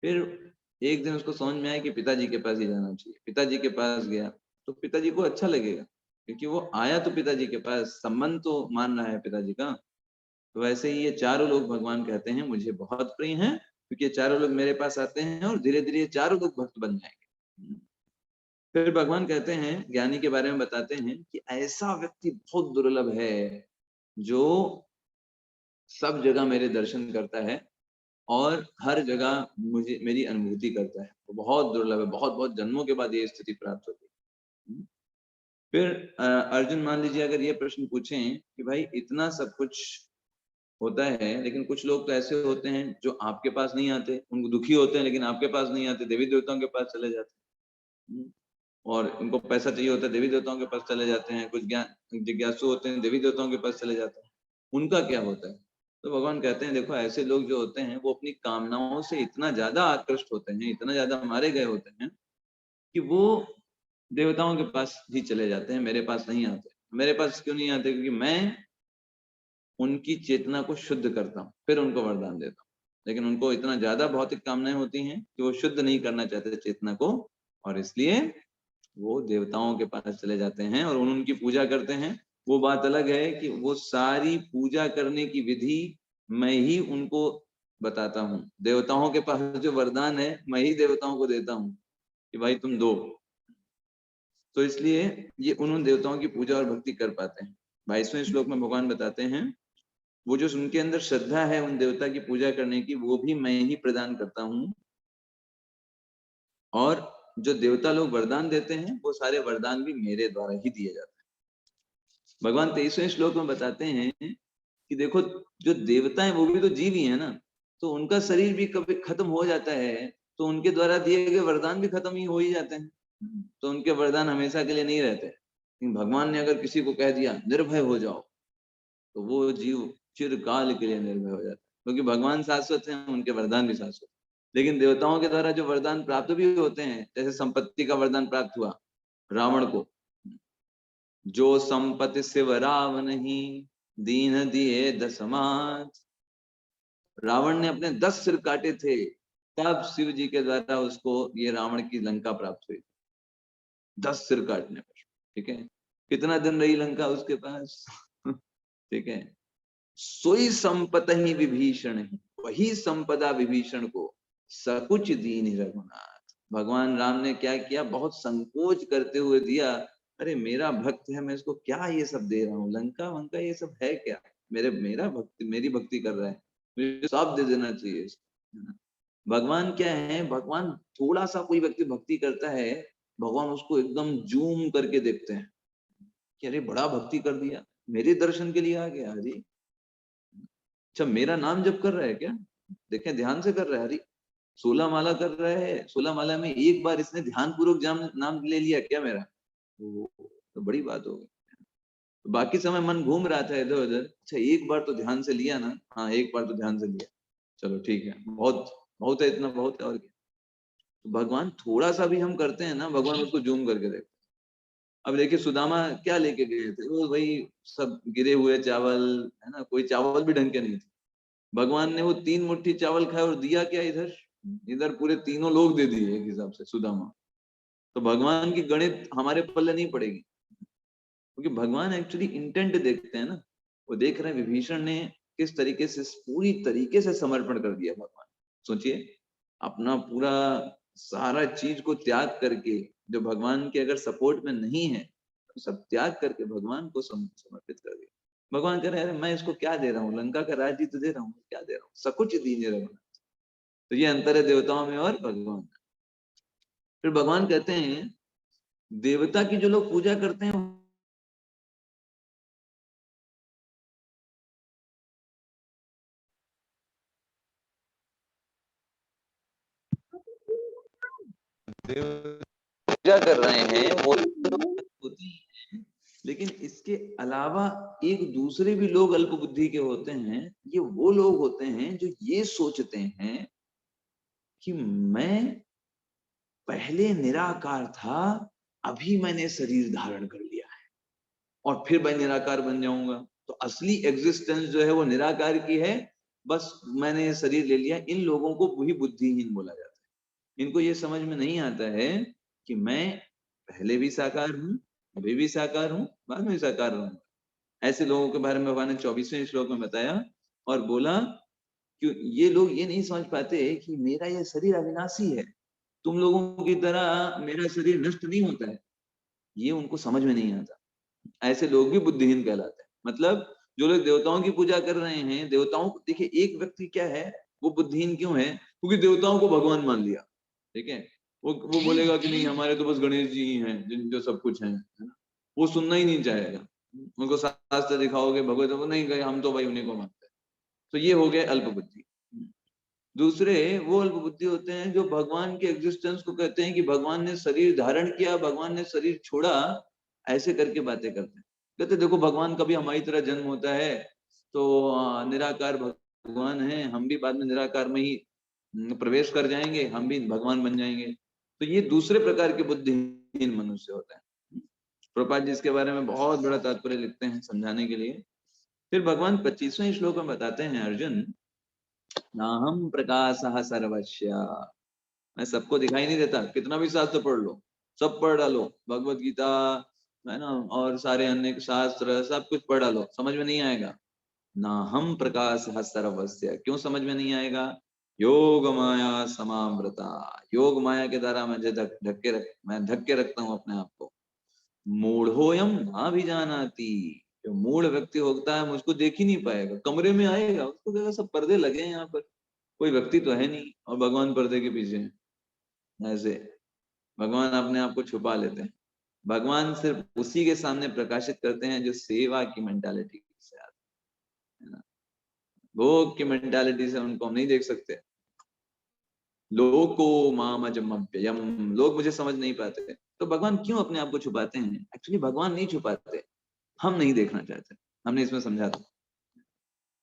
फिर एक दिन उसको समझ में आया कि पिताजी के पास ही जाना चाहिए। पिताजी के पास गया तो पिताजी को अच्छा लगेगा, क्योंकि वो आया तो पिताजी के पास, संबंध तो मान रहा है पिताजी का। तो वैसे ही ये चारों लोग भगवान कहते हैं मुझे बहुत प्रिय हैं, क्योंकि ये चारों लोग मेरे पास आते हैं और धीरे धीरे ये चारों लोग भक्त बन जाएंगे। फिर भगवान कहते हैं, ज्ञानी के बारे में बताते हैं कि ऐसा व्यक्ति बहुत दुर्लभ है जो सब जगह मेरे दर्शन करता है और हर जगह मुझे मेरी अनुभूति करता है। वो बहुत दुर्लभ है, बहुत बहुत जन्मों के बाद ये स्थिति प्राप्त होती है। फिर अर्जुन मान लीजिए अगर ये प्रश्न पूछें कि भाई इतना सब कुछ होता है, लेकिन कुछ लोग तो ऐसे होते हैं जो आपके पास नहीं आते, उनको दुखी होते हैं लेकिन आपके पास नहीं आते, देवी देवताओं के पास चले जाते हैं। और उनको पैसा चाहिए होता है, देवी देवताओं के पास चले जाते हैं। कुछ ज्ञान जिज्ञासु होते हैं, देवी देवताओं के पास चले जाते हैं। उनका क्या होता है? तो भगवान कहते हैं देखो ऐसे लोग जो होते हैं वो अपनी कामनाओं से इतना ज्यादा आकृष्ट होते हैं, इतना ज्यादा मारे गए होते हैं कि वो देवताओं के पास ही चले जाते हैं, मेरे पास नहीं आते। मेरे पास क्यों नहीं आते? क्योंकि मैं उनकी चेतना को शुद्ध करता हूँ, फिर उनको वरदान देता हूँ। लेकिन उनको इतना ज्यादा भौतिक कामनाएं होती हैं कि वो शुद्ध नहीं करना चाहते चेतना को, और इसलिए वो देवताओं के पास चले जाते हैं और उनकी पूजा करते हैं। वो बात अलग है कि वो सारी पूजा करने की विधि मैं ही उनको बताता हूँ। देवताओं के पास जो वरदान है मैं ही देवताओं को देता हूँ कि भाई तुम दो। तो इसलिए ये उन देवताओं की पूजा और भक्ति कर पाते हैं। 22वें श्लोक में भगवान बताते हैं वो जो उनके अंदर श्रद्धा है उन देवता की पूजा करने की, वो भी मैं ही प्रदान करता हूँ। और जो देवता लोग वरदान देते हैं वो सारे वरदान भी मेरे द्वारा ही दिए जाते हैं। भगवान 23वें श्लोक में बताते हैं कि देखो जो देवता है वो भी तो जीव ही है ना, तो उनका शरीर भी कभी खत्म हो जाता है, तो उनके द्वारा दिए गए वरदान भी खत्म ही हो ही जाते हैं। तो उनके वरदान हमेशा के लिए नहीं रहते। लेकिन भगवान ने अगर किसी को कह दिया निर्भय हो जाओ, तो वो जीव चिरकाल के लिए निर्भय हो जाता है, क्योंकि भगवान शाश्वत हैं, उनके वरदान भी शाश्वत। लेकिन देवताओं के द्वारा जो वरदान प्राप्त भी होते हैं, जैसे संपत्ति का वरदान प्राप्त हुआ रावण को, जो संपत्ति शिव राव नहीं दीन दिए दसमात। रावण ने अपने 10 सिर काटे थे, तब शिव जी के द्वारा उसको ये रावण की लंका प्राप्त हुई। 10 सिर काटने पर, ठीक है। कितना दिन रही लंका उसके पास? ठीक है। सोई संपत ही विभीषण है, वही संपदा विभीषण को सकुच दीन रघुनाथ। भगवान राम ने क्या किया? बहुत संकोच करते हुए दिया। अरे मेरा भक्त है, मैं इसको क्या ये सब दे रहा हूँ? लंका वंका ये सब है क्या? मेरा भक्ति, मेरी भक्ति कर रहा है, मुझे सब दे देना चाहिए। भगवान क्या है? भगवान थोड़ा सा कोई व्यक्ति भक्ति करता है, भगवान उसको एकदम जूम करके देखते हैं कि अरे बड़ा भक्ति कर दिया, मेरे दर्शन के लिए आ गया। अरे अच्छा मेरा नाम जप कर रहा है क्या? देखें ध्यान से कर रहा है। अरे 16 माला कर रहा है, 16 माला में एक बार इसने ध्यान पूर्वक नाम ले लिया क्या मेरा? तो बड़ी बात हो गई। तो बाकी समय मन घूम रहा था इधर उधर, अच्छा एक बार तो ध्यान से लिया ना, हाँ एक बार तो ध्यान से लिया, चलो ठीक है, बहुत बहुत है, इतना बहुत है और क्या। तो भगवान थोड़ा सा भी हम करते हैं ना, भगवान उसको जूम करके देखते। अब देखिए सुदामा क्या लेके गए थे, वो वही सब गिरे हुए चावल, है ना, कोई चावल भी ढंग के नहीं थे। भगवान ने वो 3 मुट्ठी चावल खाए और दिया क्या? इधर इधर पूरे तीनों लोग दे दिए एक हिसाब से सुदामा। तो भगवान की गणित हमारे पल्ले नहीं पड़ेगी, क्योंकि भगवान एक्चुअली इंटेंट देखते हैं ना। वो देख रहे हैं विभीषण ने किस तरीके से पूरी तरीके से समर्पण कर दिया। भगवान सोचिए, अपना पूरा सारा चीज को त्याग करके, जो भगवान के अगर सपोर्ट में नहीं है तो सब त्याग करके भगवान को समर्पित कर दिया। भगवान कह रहे हैं अरे मैं इसको क्या दे रहा हूँ, लंका का राज्य तो दे रहा हूँ, क्या दे रहा हूँ, सकुच दीन रघुनाथ। तो ये अंतर है देवताओं में और भगवान में। फिर भगवान कहते हैं देवता की जो लोग पूजा करते हैं, पूजा कर रहे हैं वो होती है, लेकिन इसके अलावा एक दूसरे भी लोग अल्प बुद्धि के होते हैं। ये वो लोग होते हैं जो ये सोचते हैं कि मैं पहले निराकार था, अभी मैंने शरीर धारण कर लिया है। और फिर मैं निराकार बन जाऊंगा। तो असली एग्जिस्टेंस जो है वो निराकार की है, बस मैंने ये शरीर ले लिया। इन लोगों को वही बुद्धिहीन बोला जाता है। इनको ये समझ में नहीं आता है कि मैं पहले भी साकार हूँ, अभी भी साकार हूँ, बाद में भी साकार रहूंगा। ऐसे लोगों के बारे में भगवान ने 24वें श्लोक में बताया और बोला कि ये लोग ये नहीं समझ पाते कि मेरा ये शरीर अविनाशी है, तुम लोगों की तरह मेरा शरीर नष्ट नहीं होता है। ये उनको समझ में नहीं आता। ऐसे लोग भी बुद्धिहीन कहलाते हैं। मतलब जो लोग देवताओं की पूजा कर रहे हैं, देवताओं को देखिए, एक व्यक्ति क्या है, वो बुद्धिहीन क्यों है? क्योंकि देवताओं को भगवान मान लिया। ठीक है, वो बोलेगा कि नहीं, हमारे तो बस गणेश जी ही हैं जिन जो सब कुछ है ना। वो सुनना ही नहीं चाहेगा। उनको शास्त्र दिखाओगे, भगवत को नहीं गए, हम तो भाई उन्हीं को मानते हैं। तो ये हो गए अल्प बुद्धि। दूसरे वो अल्प बुद्धि होते हैं जो भगवान के एग्जिस्टेंस को कहते हैं कि भगवान ने शरीर धारण किया, भगवान ने शरीर छोड़ा, ऐसे करके बातें करते हैं। कहते देखो भगवान का भी हमारी तरह जन्म होता है, तो निराकार भगवान है, हम भी बाद में निराकार में ही प्रवेश कर जाएंगे, हम भी भगवान बन जाएंगे। तो ये दूसरे प्रकार के बुद्धिहीन मनुष्य होते हैं। प्रभुपाद जी इसके बारे में बहुत बड़ा तात्पर्य लिखते हैं समझाने के लिए। फिर भगवान 25वें श्लोक में बताते हैं, अर्जुन नाहम प्रकाशः सर्वस्य, मैं सबको दिखाई नहीं देता। कितना भी शास्त्र पढ़ लो, सब पढ़ डालो, भगवत गीता है ना, और सारे अन्य शास्त्र सब कुछ पढ़ डालो, समझ में नहीं आएगा। ना हम प्रकाशः सर्वस्य, क्यों समझ में नहीं आएगा? योग माया समावृता, योग माया के द्वारा मुझे मैं ढक के रखता हूँ अपने आप को। मूढ़ोयम ना भी जानाती, जो मूढ़ व्यक्ति होता है मुझको देख ही नहीं पाएगा। कमरे में आएगा, उसको कहेगा सब पर्दे लगे हैं यहाँ पर, कोई व्यक्ति तो है नहीं, और भगवान पर्दे के पीछे हैं। ऐसे भगवान अपने आप को छुपा लेते हैं। भगवान सिर्फ उसी के सामने प्रकाशित करते हैं जो सेवा की मेंटालिटी से आते हैं ना। भोग की मेंटालिटी से उनको हम नहीं देख सकते। लोको मामजमव्ययम, लोग मुझे समझ नहीं पाते। तो भगवान क्यों अपने आप को छुपाते हैं? एक्चुअली भगवान नहीं छुपाते, हम नहीं देखना चाहते। हमने इसमें समझा था,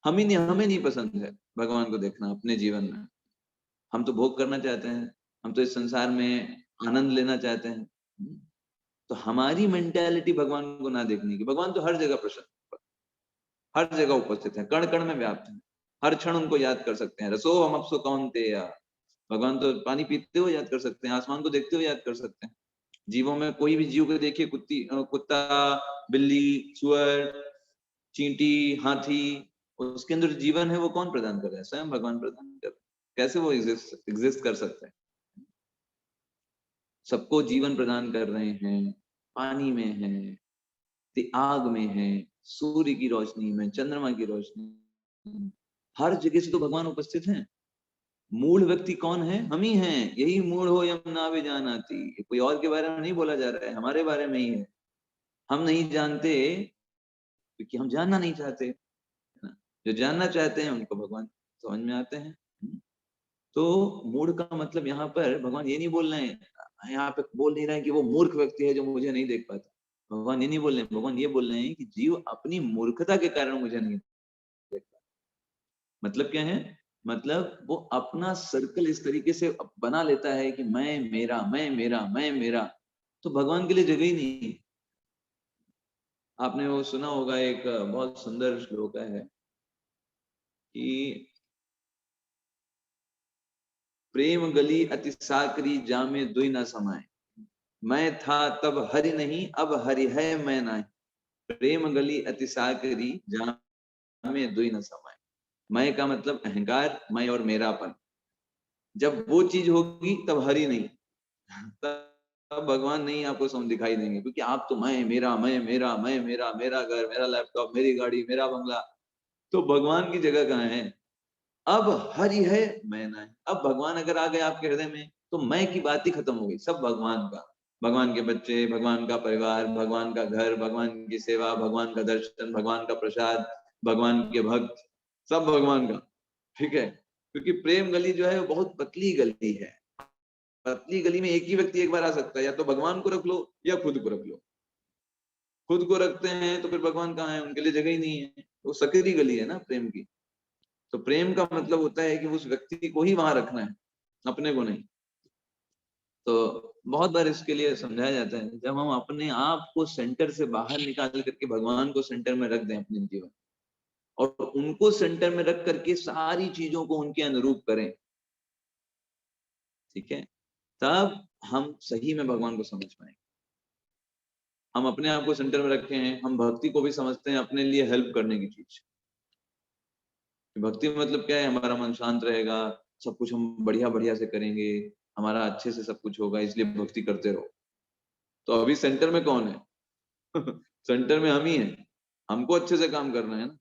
हमें नहीं पसंद है भगवान को देखना अपने जीवन में। हम तो भोग करना चाहते हैं, हम तो इस संसार में आनंद लेना चाहते हैं। तो हमारी मेंटालिटी भगवान को ना देखने की। भगवान तो हर जगह प्रसन्न, हर जगह उपस्थित है, कण कण में व्याप्त है, हर क्षण उनको याद कर सकते हैं। रसो हम अपसो कौन्तेय, भगवान तो पानी पीते हुए याद कर सकते हैं, आसमान को देखते हुए याद कर सकते हैं। जीवों में कोई भी जीव को देखिए, कुत्ता, बिल्ली, सुअर, चींटी, हाथी, उसके अंदर जीवन है, वो कौन प्रदान कर रहा है? स्वयं भगवान प्रदान कर रहे हैं। कैसे वो एग्जिस्ट कर सकता है? सबको जीवन प्रदान कर रहे हैं, पानी में है, आग में है, सूर्य की रोशनी में, चंद्रमा की रोशनी, हर जगह से तो भगवान उपस्थित हैं। मूढ़ व्यक्ति कौन है? हम ही हैं। यही मूढ़ हो यम ना भी जानाति, कोई और के बारे में नहीं बोला जा रहा है, हमारे बारे में ही है। हम नहीं जानते क्योंकि हम जानना नहीं चाहते, है ना? जो जानना चाहते हैं उनको भगवान समझ में आते हैं। तो मूढ़ का मतलब यहाँ पर भगवान ये नहीं बोल रहे हैं, यहाँ पे बोल नहीं रहे हैं कि वो मूर्ख व्यक्ति है जो मुझे नहीं देख पाता। भगवान ये नहीं बोल रहे हैं, भगवान ये बोल रहे हैं कि जीव अपनी मूर्खता के कारण मुझे नहीं देख पाता। मतलब क्या है? मतलब वो अपना सर्कल इस तरीके से बना लेता है कि मैं मेरा, मैं मेरा, मैं मेरा, तो भगवान के लिए जगह ही नहीं है। आपने वो सुना होगा, एक बहुत सुंदर श्लोक है कि प्रेम गली अति साकरी जामे दुई न समाए, मैं था तब हरि नहीं अब हरि है मैं नहीं, प्रेम गली अति साकरी जामे दुई न समाए। मैं का मतलब अहंकार, मैं और मेरापन। जब वो चीज होगी तब हरि नहीं, तब भगवान नहीं आपको समझ दिखाई देंगे, क्योंकि आप तो मैं मेरा, मैं मेरा, मैं मेरा, मेरा घर, मेरा लैपटॉप, मेरी गाड़ी, मेरा बंगला। तो भगवान की जगह कहाँ है? अब हरि है, मैं नहीं। अब भगवान अगर आ गए आपके हृदय में तो मैं की बात ही खत्म हो गई, सब भगवान का। भगवान के बच्चे, भगवान का परिवार, भगवान का घर, भगवान की सेवा, भगवान का दर्शन, भगवान का प्रसाद, भगवान के भक्त, सब भगवान का। ठीक है, क्योंकि प्रेम गली जो है वो बहुत पतली गली है। पतली गली में एक ही व्यक्ति एक बार आ सकता है, या तो भगवान को रख लो या खुद को रख लो। खुद को रखते हैं तो फिर भगवान कहाँ है? उनके लिए जगह ही नहीं है। वो सकरी गली है ना प्रेम की। तो प्रेम का मतलब होता है कि उस व्यक्ति को ही वहां रखना है, अपने को नहीं। तो बहुत बार इसके लिए समझाया जाता है, जब हम अपने आप को सेंटर से बाहर निकाल करके भगवान को सेंटर में रख दें अपने जीवन, और उनको सेंटर में रख करके सारी चीजों को उनके अनुरूप करें, ठीक है, तब हम सही में भगवान को समझ पाएंगे। हम अपने आप को सेंटर में रखे हैं, हम भक्ति को भी समझते हैं अपने लिए हेल्प करने की चीज। भक्ति मतलब क्या है? हमारा मन शांत रहेगा, सब कुछ हम बढ़िया बढ़िया से करेंगे, हमारा अच्छे से सब कुछ होगा, इसलिए भक्ति करते रहो। तो अभी सेंटर में कौन है? सेंटर में हम ही हैं, हमको अच्छे से काम करना है ना।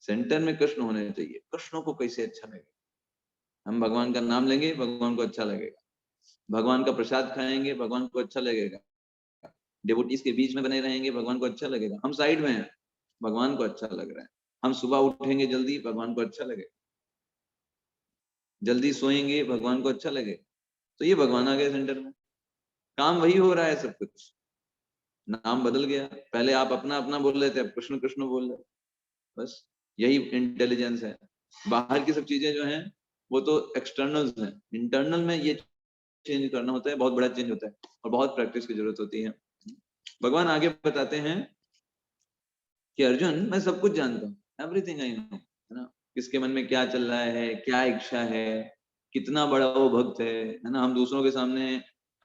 सेंटर में कृष्ण होने चाहिए। कृष्ण को कैसे अच्छा लगेगा? हम भगवान का नाम लेंगे, भगवान को अच्छा लगेगा। भगवान का प्रसाद खाएंगे, भगवान को अच्छा लगेगा। डिवोटीज के बीच में बने रहेंगे, भगवान को अच्छा लगेगा। हम साइड में हैं, भगवान को अच्छा लग रहा है। हम सुबह उठेंगे जल्दी, भगवान को अच्छा लगेगा। जल्दी सोएंगे, भगवान को अच्छा लगेगा। तो ये भगवान आ गए सेंटर में, काम वही हो रहा है, सब कुछ नाम बदल गया। पहले आप अपना अपना बोल रहे थे, अब कृष्ण कृष्ण बोल रहे, बस यही इंटेलिजेंस है। बाहर की सब चीजें जो हैं वो तो एक्सटर्नल्स हैं, इंटरनल में ये चेंज करना होता है, बहुत बड़ा चेंज होता है और बहुत प्रैक्टिस की जरूरत होती है। भगवान आगे बताते हैं कि अर्जुन, मैं सब कुछ जानता हूँ, एवरीथिंग आई नो, है ना। किसके मन में क्या चल रहा है, क्या इच्छा है, कितना बड़ा वो भक्त है ना। हम दूसरों के सामने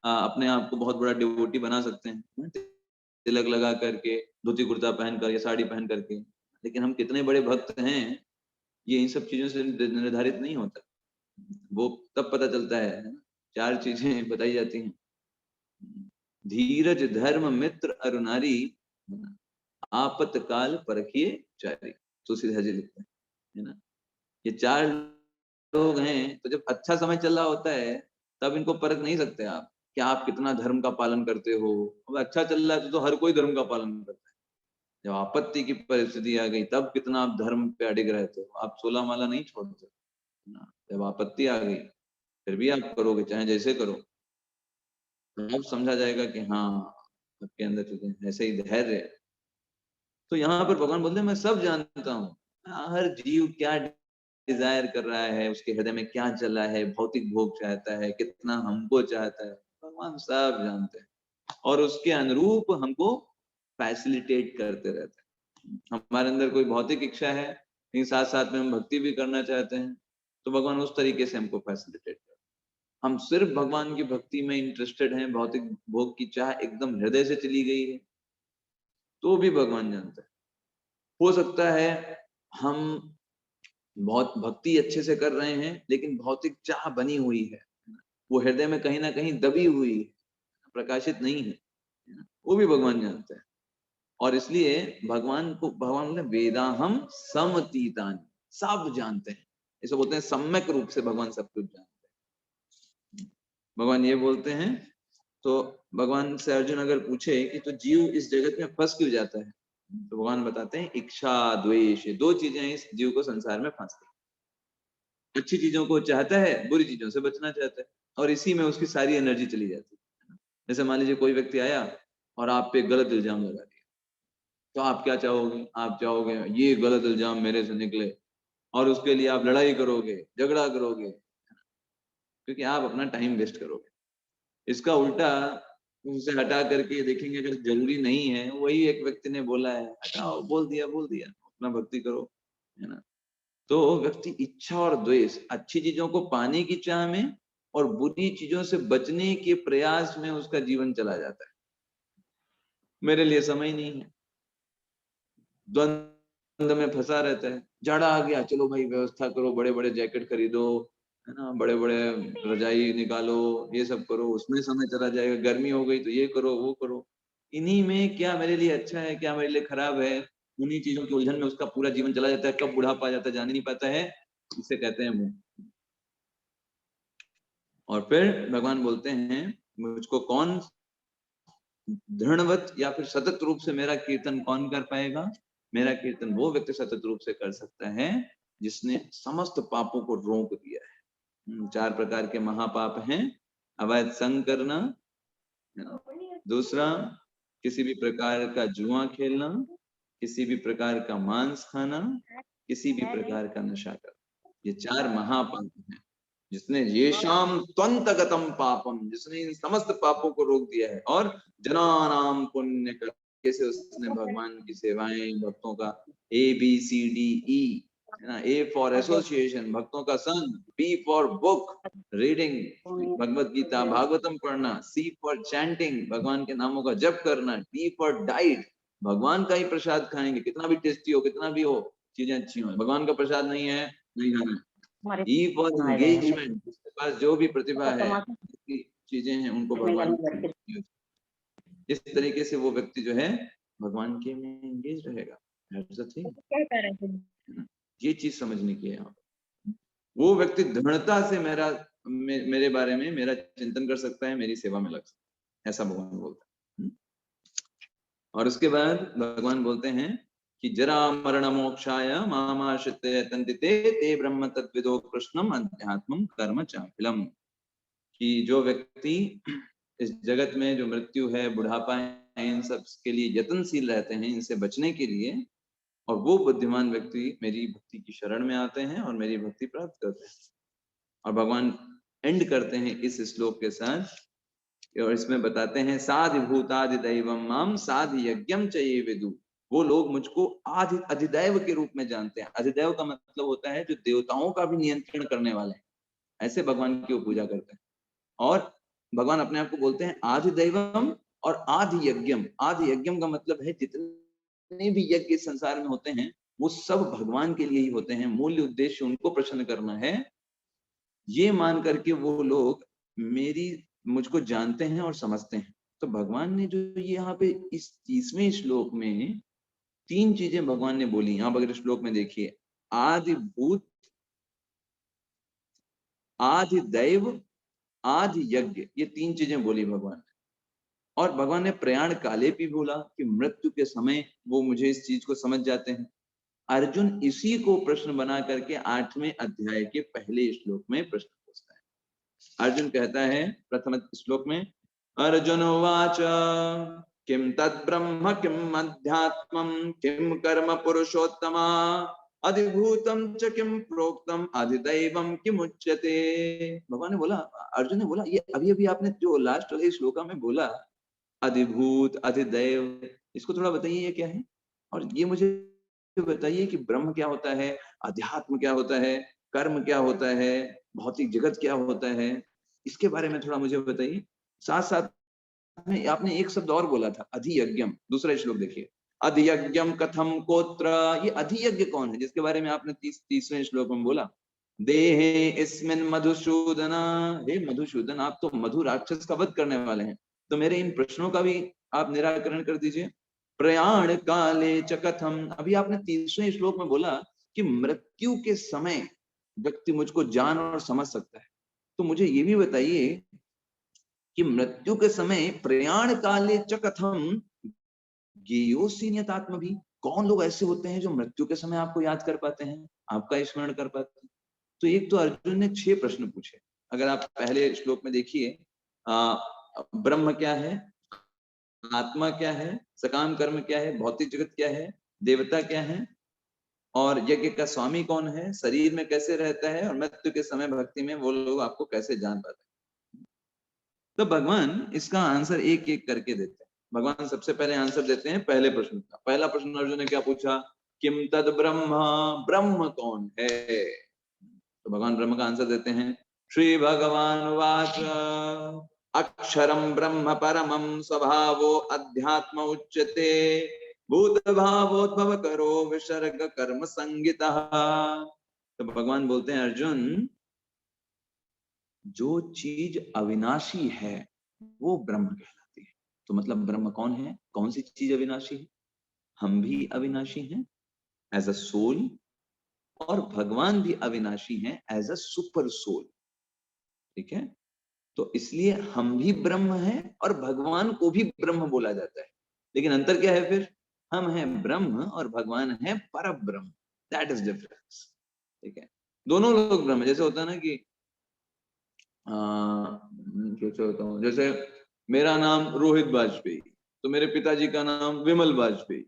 अपने आप को बहुत बड़ा डिवोटी बना सकते हैं, तिलक लगा करके, धोती कुर्ता पहन कर या साड़ी पहन करके, लेकिन हम कितने बड़े भक्त हैं ये इन सब चीजों से निर्धारित नहीं होता। वो तब पता चलता है ना? चार चीजें बताई जाती हैं, धीरज, धर्म, मित्र, अरुनारी, आपत्काल परखिए चारी। तुलसीदास जी लिखते हैं, है ना। ये चार लोग हैं, तो जब अच्छा समय चल रहा होता है तब इनको परख नहीं सकते आप कि आप कितना धर्म का पालन करते हो। अब अच्छा चल रहा है तो हर कोई धर्म का पालन करता है। जब आपत्ति की परिस्थिति आ गई तब कितना आप धर्म पे अडिग रहते हो, आप 16 माला नहीं छोड़ते, है ना। जब आपत्ति आ गई फिर भी आप करोगे, चाहे जैसे करो, तो अब समझा जाएगा कि हाँ, आपके अंदर तो ऐसे ही धैर्य है। तो यहाँ पर भगवान बोलते हैं मैं सब जानता हूँ, हर जीव क्या डिजायर कर रहा है, उसके हृदय में क्या चल रहा है, भौतिक भोग चाहता है, कितना हमको चाहता है, भगवान सब जानते हैं और उसके अनुरूप हमको फैसिलिटेट करते रहते हैं। हमारे अंदर कोई भौतिक इच्छा है लेकिन साथ साथ में हम भक्ति भी करना चाहते हैं, तो भगवान उस तरीके से हमको फैसिलिटेट करते हैं। हम सिर्फ भगवान की भक्ति में इंटरेस्टेड हैं, भौतिक भोग की चाह एकदम हृदय से चली गई है, तो भी भगवान जानता है। हो सकता है हम बहुत भक्ति अच्छे से कर रहे हैं लेकिन भौतिक चाह बनी हुई है, वो हृदय में कहीं ना कहीं दबी हुई है, प्रकाशित नहीं है, वो भी भगवान जानते हैं। और इसलिए भगवान बोले वेदाहम समतीतानि, सब जानते हैं। इसे बोलते हैं सम्यक रूप से भगवान सब कुछ जानते हैं। भगवान ये बोलते हैं, तो भगवान से अर्जुन अगर पूछे कि तो जीव इस जगत में फंस क्यों जाता है, तो भगवान बताते हैं इच्छा द्वेष, दो चीजें इस जीव को संसार में फंसती हैं। अच्छी चीजों को चाहता है, बुरी चीजों से बचना चाहता है, और इसी में उसकी सारी एनर्जी चली जाती है। जैसे मान लीजिए कोई व्यक्ति आया और आप पे गलत इल्जाम लगा दिया, तो आप क्या चाहोगे? आप चाहोगे ये गलत इल्जाम मेरे से निकले, और उसके लिए आप लड़ाई करोगे, झगड़ा करोगे, क्योंकि आप अपना टाइम वेस्ट करोगे। इसका उल्टा उसे हटा करके देखेंगे, अगर जरूरी नहीं है, वही एक व्यक्ति ने बोला है, हटाओ, बोल दिया, अपना भक्ति करो, है ना। तो व्यक्ति इच्छा और द्वेष, अच्छी चीजों को पाने की चाह में और बुरी चीजों से बचने के प्रयास में उसका जीवन चला जाता है। मेरे लिए समय नहीं है, द्वंद में फंसा रहता है। जाड़ा आ गया, चलो भाई व्यवस्था करो, बड़े बड़े जैकेट खरीदो, है ना, बड़े बड़े रजाई निकालो, ये सब करो, उसमें समय चला जाएगा। गर्मी हो गई तो ये करो वो करो, इन्हीं में क्या मेरे लिए अच्छा है, क्या मेरे लिए खराब है, उन्हीं चीजों की उलझन में उसका पूरा जीवन चला जाता है। कब बुढ़ापा आ जाता है जान ही नहीं पाता है, इसे कहते हैं मुंह। और फिर भगवान बोलते हैं मुझको कौन दृढ़वत या फिर सतत रूप से मेरा कीर्तन कौन कर पाएगा? मेरा कीर्तन वो व्यक्ति सतत रूप से कर सकता है जिसने समस्त पापों को रोक दिया है। चार प्रकार के महापाप हैं, अवैध संग करना, दूसरा किसी भी प्रकार का जुआ खेलना, किसी भी प्रकार का मांस खाना, किसी भी प्रकार का नशा करना, ये चार महापाप हैं। जिसने ये शाम त्वंतगतम पापम, जिसने इन समस्त पापों को रोक दिया है, और जनानाम पुण्य कर, कैसे उसने भगवान की सेवाएं, भक्तों का ABCDE है ना, A फॉर एसोसिएशन, भक्तों का संग, B for book reading, Bhagavad Gita Bhagavatam पढ़ना, C फॉर चैंटिंग, भगवान के नामों का जप करना, D फॉर डाइट, भगवान का ही प्रसाद खाएंगे, कितना भी टेस्टी हो, कितना भी हो, चीजें अच्छी हो, भगवान का प्रसाद नहीं है, नहीं खाना। E फॉर एंगेजमेंट, जिसके पास जो भी प्रतिभा है, चीजें हैं, उनको भगवान, इस तरीके से वो व्यक्ति जो है भगवान के में एंगेज रहेगा। ये चीज समझने की है। वो व्यक्ति दृढ़ता से मेरे बारे में मेरा चिंतन कर सकता है, मेरी सेवा में लग सकता है, ऐसा भगवान बोलता है। और उसके बाद भगवान बोलते हैं कि जरा मरण मोक्षाय मामाश्रित्य तन्तिते ते ब्रह्म तद्विदो कृष्णम अध्यात्मम कर्म चाखिलम, कि जो व्यक्ति इस जगत में जो मृत्यु है, बुढ़ापा है, इन सब के लिए यत्नशील रहते हैं, इनसे बचने के लिए, और वो बुद्धिमान व्यक्ति मेरी भक्ति की शरण में आते हैं और मेरी भक्ति प्राप्त करते हैं। और भगवान एंड करते हैं इस श्लोक के साथ, और इसमें बताते हैं साधि भूतादि दैवम माम साधि यज्ञम च ये विदु, वो लोग मुझको आदि अधिदैव के रूप में जानते हैं। अधिदैव का मतलब होता है जो देवताओं का भी नियंत्रण करने वाले हैं, ऐसे भगवान की वो पूजा करते हैं। और भगवान अपने आप को बोलते हैं आदि दैवम और आदि यज्ञम। आदि यज्ञम का मतलब है जितने भी यज्ञ इस संसार में होते हैं वो सब भगवान के लिए ही होते हैं, मूल्य उद्देश्य उनको प्रसन्न करना है, ये मान करके वो लोग मुझको जानते हैं और समझते हैं। तो भगवान ने जो ये यहाँ पे इस 30वें श्लोक में 3 चीजें भगवान ने बोली, यहाँ अगर श्लोक में देखिए, आदि भूत, आदि दैव, आदि यज्ञ, ये 3 चीजें बोली भगवान ने। और भगवान ने प्रयाण काले भी बोला कि मृत्यु के समय वो मुझे इस चीज को समझ जाते हैं। अर्जुन इसी को प्रश्न बना करके 8वें अध्याय के पहले श्लोक में प्रश्न पूछता है। अर्जुन कहता है प्रथम श्लोक में, अर्जुन उवाच किम तद ब्रह्म किम अध्यात्मम किम कर्म पुरुषोत्तमा अधिभूतम च किम प्रोक्तम अधिदैवम किम उच्यते। भगवान ने बोला, अर्जुन ने बोला, ये अभी अभी आपने जो लास्ट वाले श्लोका में बोला अधिभूत अधिदैव, इसको थोड़ा बताइए ये क्या है, और ये मुझे बताइए कि ब्रह्म क्या होता है, अध्यात्म क्या होता है, कर्म क्या होता है, भौतिक जगत क्या होता है, इसके बारे में थोड़ा मुझे बताइए। साथ साथ में आपने एक शब्द और बोला था, अधियज्ञम। दूसरा श्लोक देखिए, अधियज्ञम कथम कोत्र, ये अधियज्ञ कौन है जिसके बारे में आपने 30वें श्लोक में बोला, देहे इस्मिन मधुसूदना, हे मधुसूदन आप तो मधु राक्षस का वध करने वाले हैं, तो मेरे इन प्रश्नों का भी आप निराकरण कर दीजिए। प्रयाण काले च कथम, अभी आपने 30वें श्लोक में बोला कि मृत्यु के समय व्यक्ति मुझको जान और समझ सकता है, तो मुझे ये भी बताइए कि मृत्यु के समय प्रयाण काले च कथम ज्ञेयोसीनियतात्म भी, कौन लोग ऐसे होते हैं जो मृत्यु के समय आपको याद कर पाते हैं, आपका स्मरण कर पाते हैं। तो एक तो अर्जुन ने 6 प्रश्न पूछे। अगर आप पहले श्लोक में देखिए, ब्रह्म क्या है, आत्मा क्या है, सकाम कर्म क्या है, भौतिक जगत क्या है, देवता क्या है, और यज्ञ का स्वामी कौन है, शरीर में कैसे रहता है, और मृत्यु के समय भक्ति में वो लोग आपको कैसे जान पाते हैं। तो भगवान इसका आंसर एक एक करके देते हैं। भगवान सबसे पहले आंसर देते हैं पहले प्रश्न का। पहला प्रश्न अर्जुन ने क्या पूछा, किम तद ब्रह्म, ब्रह्म कौन है। तो भगवान ब्रह्म का आंसर देते हैं, श्री भगवान वाच अक्षरम ब्रह्म परमं स्वभावो अध्यात्म उच्यते भूत भावोद्भव करो विसर्ग कर्म संगितः। तो भगवान बोलते हैं, अर्जुन जो चीज अविनाशी है वो ब्रह्म कहलाती है। तो मतलब ब्रह्म कौन है, कौन सी चीज अविनाशी है, हम भी अविनाशी हैं एज अ सोल, और भगवान भी अविनाशी हैं एज अ सुपर सोल। ठीक है, तो इसलिए हम भी ब्रह्म हैं और भगवान को भी ब्रह्म बोला जाता है। लेकिन अंतर क्या है फिर, हम हैं ब्रह्म और भगवान है पर ब्रह्म, दैट इज डिफरेंस। ठीक है, दोनों लोग ब्रह्म, जैसे होता है ना कि कैसे होता हूँ, जैसे मेरा नाम रोहित वाजपेयी, तो मेरे पिताजी का नाम विमल वाजपेयी,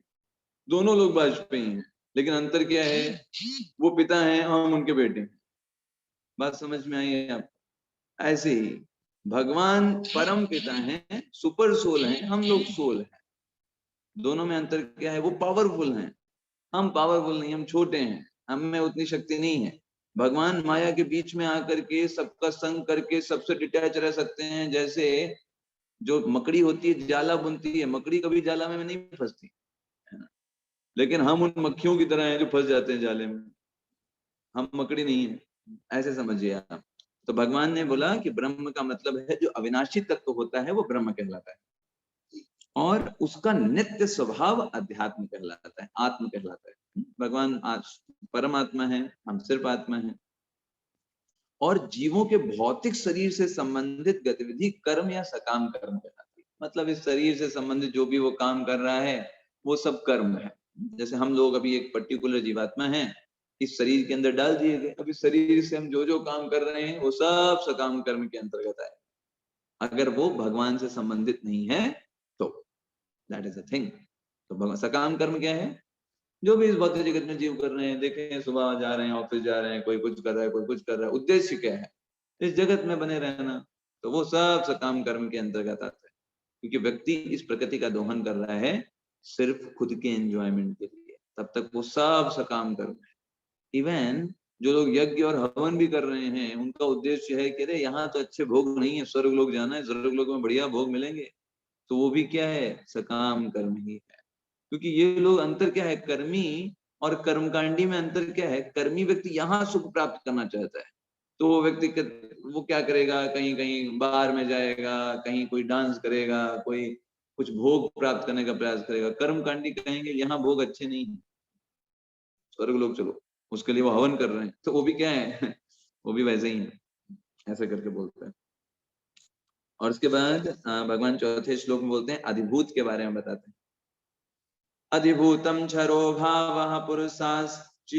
दोनों लोग वाजपेयी हैं, लेकिन अंतर क्या है, वो पिता हैं हम उनके बेटे हैं। बात समझ में आई है आप? ऐसे ही भगवान परम पिता हैं, सुपर सोल हैं, हम लोग सोल हैं। दोनों में अंतर क्या है? वो पावरफुल हैं, हम पावरफुल नहीं, हम छोटे हैं, हम में उतनी शक्ति नहीं है। भगवान माया के बीच में आकर के सबका संग करके सबसे डिटैच रह सकते हैं। जैसे जो मकड़ी होती है जाला बुनती है, मकड़ी कभी जाला में नहीं फंसती है ना, लेकिन हम उन मक्खियों की तरह हैं जो फंस जाते हैं जाले में। हम मकड़ी नहीं है, ऐसे समझिए आप। तो भगवान ने बोला कि ब्रह्म का मतलब है जो अविनाशी तत्व होता है वो ब्रह्म कहलाता है, और उसका नित्य स्वभाव अध्यात्म कहलाता है, आत्म कहलाता है। भगवान परमात्मा है, हम सिर्फ आत्मा है। और जीवों के भौतिक शरीर से संबंधित गतिविधि कर्म या सकाम कर्म कहलाती है। मतलब इस शरीर से संबंधित जो भी वो काम कर रहा है वो सब कर्म है। जैसे हम लोग अभी एक पर्टिकुलर जीवात्मा है, इस शरीर के अंदर डाल दिए गए, अभी शरीर से हम जो जो काम कर रहे हैं वो सब सकाम कर्म के अंतर्गत आए। अगर वो भगवान से संबंधित नहीं है तो दैट इज अ थिंग। तो सकाम कर्म क्या है? जो भी इस भौतिक जगत में जीव कर रहे हैं, देखें सुबह जा रहे हैं, ऑफिस जा रहे हैं, कोई कुछ कर रहा है, कोई कुछ कर रहा है, उद्देश्य क्या है? इस जगत में बने रहना। तो वो सब सकाम कर्म के अंतर्गत आता है, क्योंकि व्यक्ति इस प्रकृति का दोहन कर रहा है सिर्फ खुद के एंजॉयमेंट के लिए, तब तक वो सब सकाम कर्म है। इवन जो लोग यज्ञ और हवन भी कर रहे हैं, उनका उद्देश्य है कि अरे यहाँ तो अच्छे भोग नहीं है, स्वर्ग लोग जाना है, स्वर्ग लोग में बढ़िया भोग मिलेंगे। तो वो भी क्या है? सकाम कर्म ही है। क्योंकि ये लोग अंतर क्या है? कर्मी और कर्मकांडी में अंतर क्या है? कर्मी व्यक्ति यहाँ सुख प्राप्त करना चाहता है, तो वो व्यक्ति वो क्या करेगा? कहीं कहीं बार में जाएगा, कहीं कोई डांस करेगा, कोई कुछ भोग प्राप्त करने का प्रयास करेगा। कर्मकांडी कहेंगे यहाँ भोग अच्छे नहीं है, स्वर्ग लोग चलो, उसके लिए वो हवन कर रहे हैं। तो वो भी क्या है? वो भी वैसे ही है, ऐसे करके बोलते हैं। और उसके बाद भगवान चौथे श्लोक में बोलते हैं, अधिभूत के बारे में बताते हैं। अधिभूतम क्षरो भावः पुरुषाश्चिदैवतम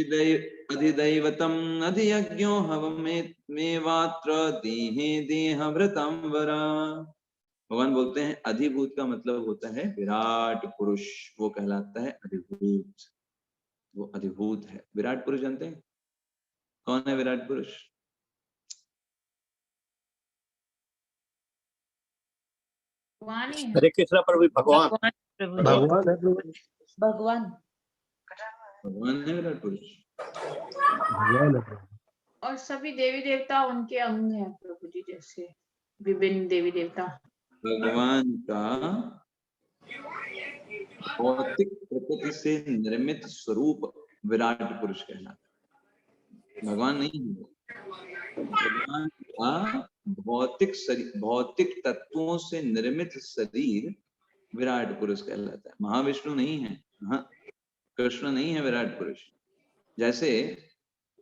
अधियज्ञो हवमेवात्र देहे देहभृतं वरा। भगवान बोलते हैं अधिभूत का मतलब होता है विराट पुरुष, वो कहलाता है अधिभूत। वो अधिभूत है। विराट पुरुष जानते हैं कौन है विराट पुरुष? हरे कृष्णा प्रभु। भगवान भगवान भगवान है प्रभु। भगवान भगवान है विराट पुरुष। भगवान है प्रभु। और सभी देवी देवता उनके अंग हैं प्रभु जी, जैसे विभिन्न देवी देवता। भगवान का भौतिक प्रकृति से निर्मित स्वरूप विराट पुरुष कहलाता है। भगवान नहीं है, भगवान का भौतिक शरीर, भौतिक तत्वों से निर्मित शरीर विराट पुरुष कहलाता है। महाविष्णु नहीं है, हाँ, कृष्ण नहीं है विराट पुरुष। जैसे